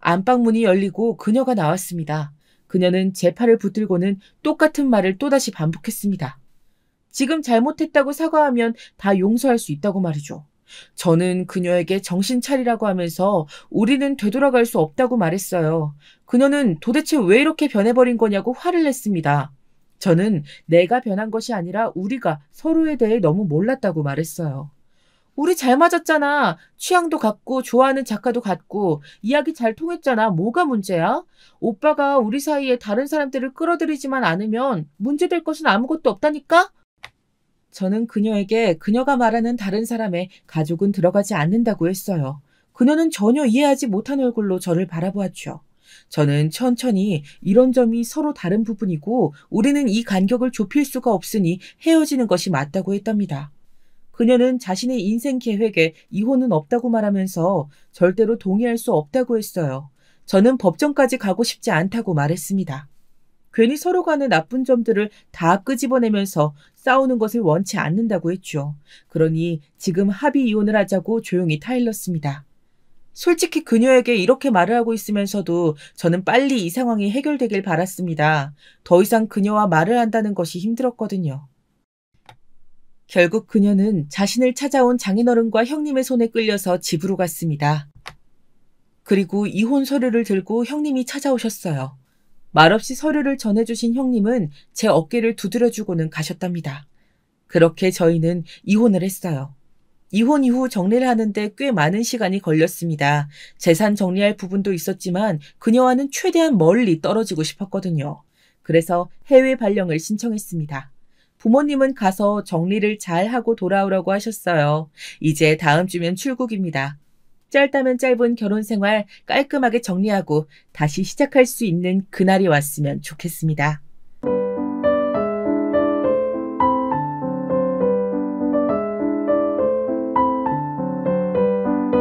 안방 문이 열리고 그녀가 나왔습니다. 그녀는 제 팔을 붙들고는 똑같은 말을 또다시 반복했습니다. 지금 잘못했다고 사과하면 다 용서할 수 있다고 말이죠. 저는 그녀에게 정신 차리라고 하면서 우리는 되돌아갈 수 없다고 말했어요. 그녀는 도대체 왜 이렇게 변해버린 거냐고 화를 냈습니다. 저는 내가 변한 것이 아니라 우리가 서로에 대해 너무 몰랐다고 말했어요. 우리 잘 맞았잖아. 취향도 같고 좋아하는 작가도 같고 이야기 잘 통했잖아. 뭐가 문제야? 오빠가 우리 사이에 다른 사람들을 끌어들이지만 않으면 문제될 것은 아무것도 없다니까? 저는 그녀에게 그녀가 말하는 다른 사람의 가족은 들어가지 않는다고 했어요. 그녀는 전혀 이해하지 못한 얼굴로 저를 바라보았죠. 저는 천천히 이런 점이 서로 다른 부분이고 우리는 이 간격을 좁힐 수가 없으니 헤어지는 것이 맞다고 했답니다. 그녀는 자신의 인생 계획에 이혼은 없다고 말하면서 절대로 동의할 수 없다고 했어요. 저는 법정까지 가고 싶지 않다고 말했습니다. 괜히 서로 간의 나쁜 점들을 다 끄집어내면서 싸우는 것을 원치 않는다고 했죠. 그러니 지금 합의 이혼을 하자고 조용히 타일렀습니다. 솔직히 그녀에게 이렇게 말을 하고 있으면서도 저는 빨리 이 상황이 해결되길 바랐습니다. 더 이상 그녀와 말을 한다는 것이 힘들었거든요. 결국 그녀는 자신을 찾아온 장인어른과 형님의 손에 끌려서 집으로 갔습니다. 그리고 이혼 서류를 들고 형님이 찾아오셨어요. 말없이 서류를 전해주신 형님은 제 어깨를 두드려주고는 가셨답니다. 그렇게 저희는 이혼을 했어요. 이혼 이후 정리를 하는데 꽤 많은 시간이 걸렸습니다. 재산 정리할 부분도 있었지만 그녀와는 최대한 멀리 떨어지고 싶었거든요. 그래서 해외 발령을 신청했습니다. 부모님은 가서 정리를 잘 하고 돌아오라고 하셨어요. 이제 다음 주면 출국입니다. 짧다면 짧은 결혼 생활 깔끔하게 정리하고 다시 시작할 수 있는 그날이 왔으면 좋겠습니다.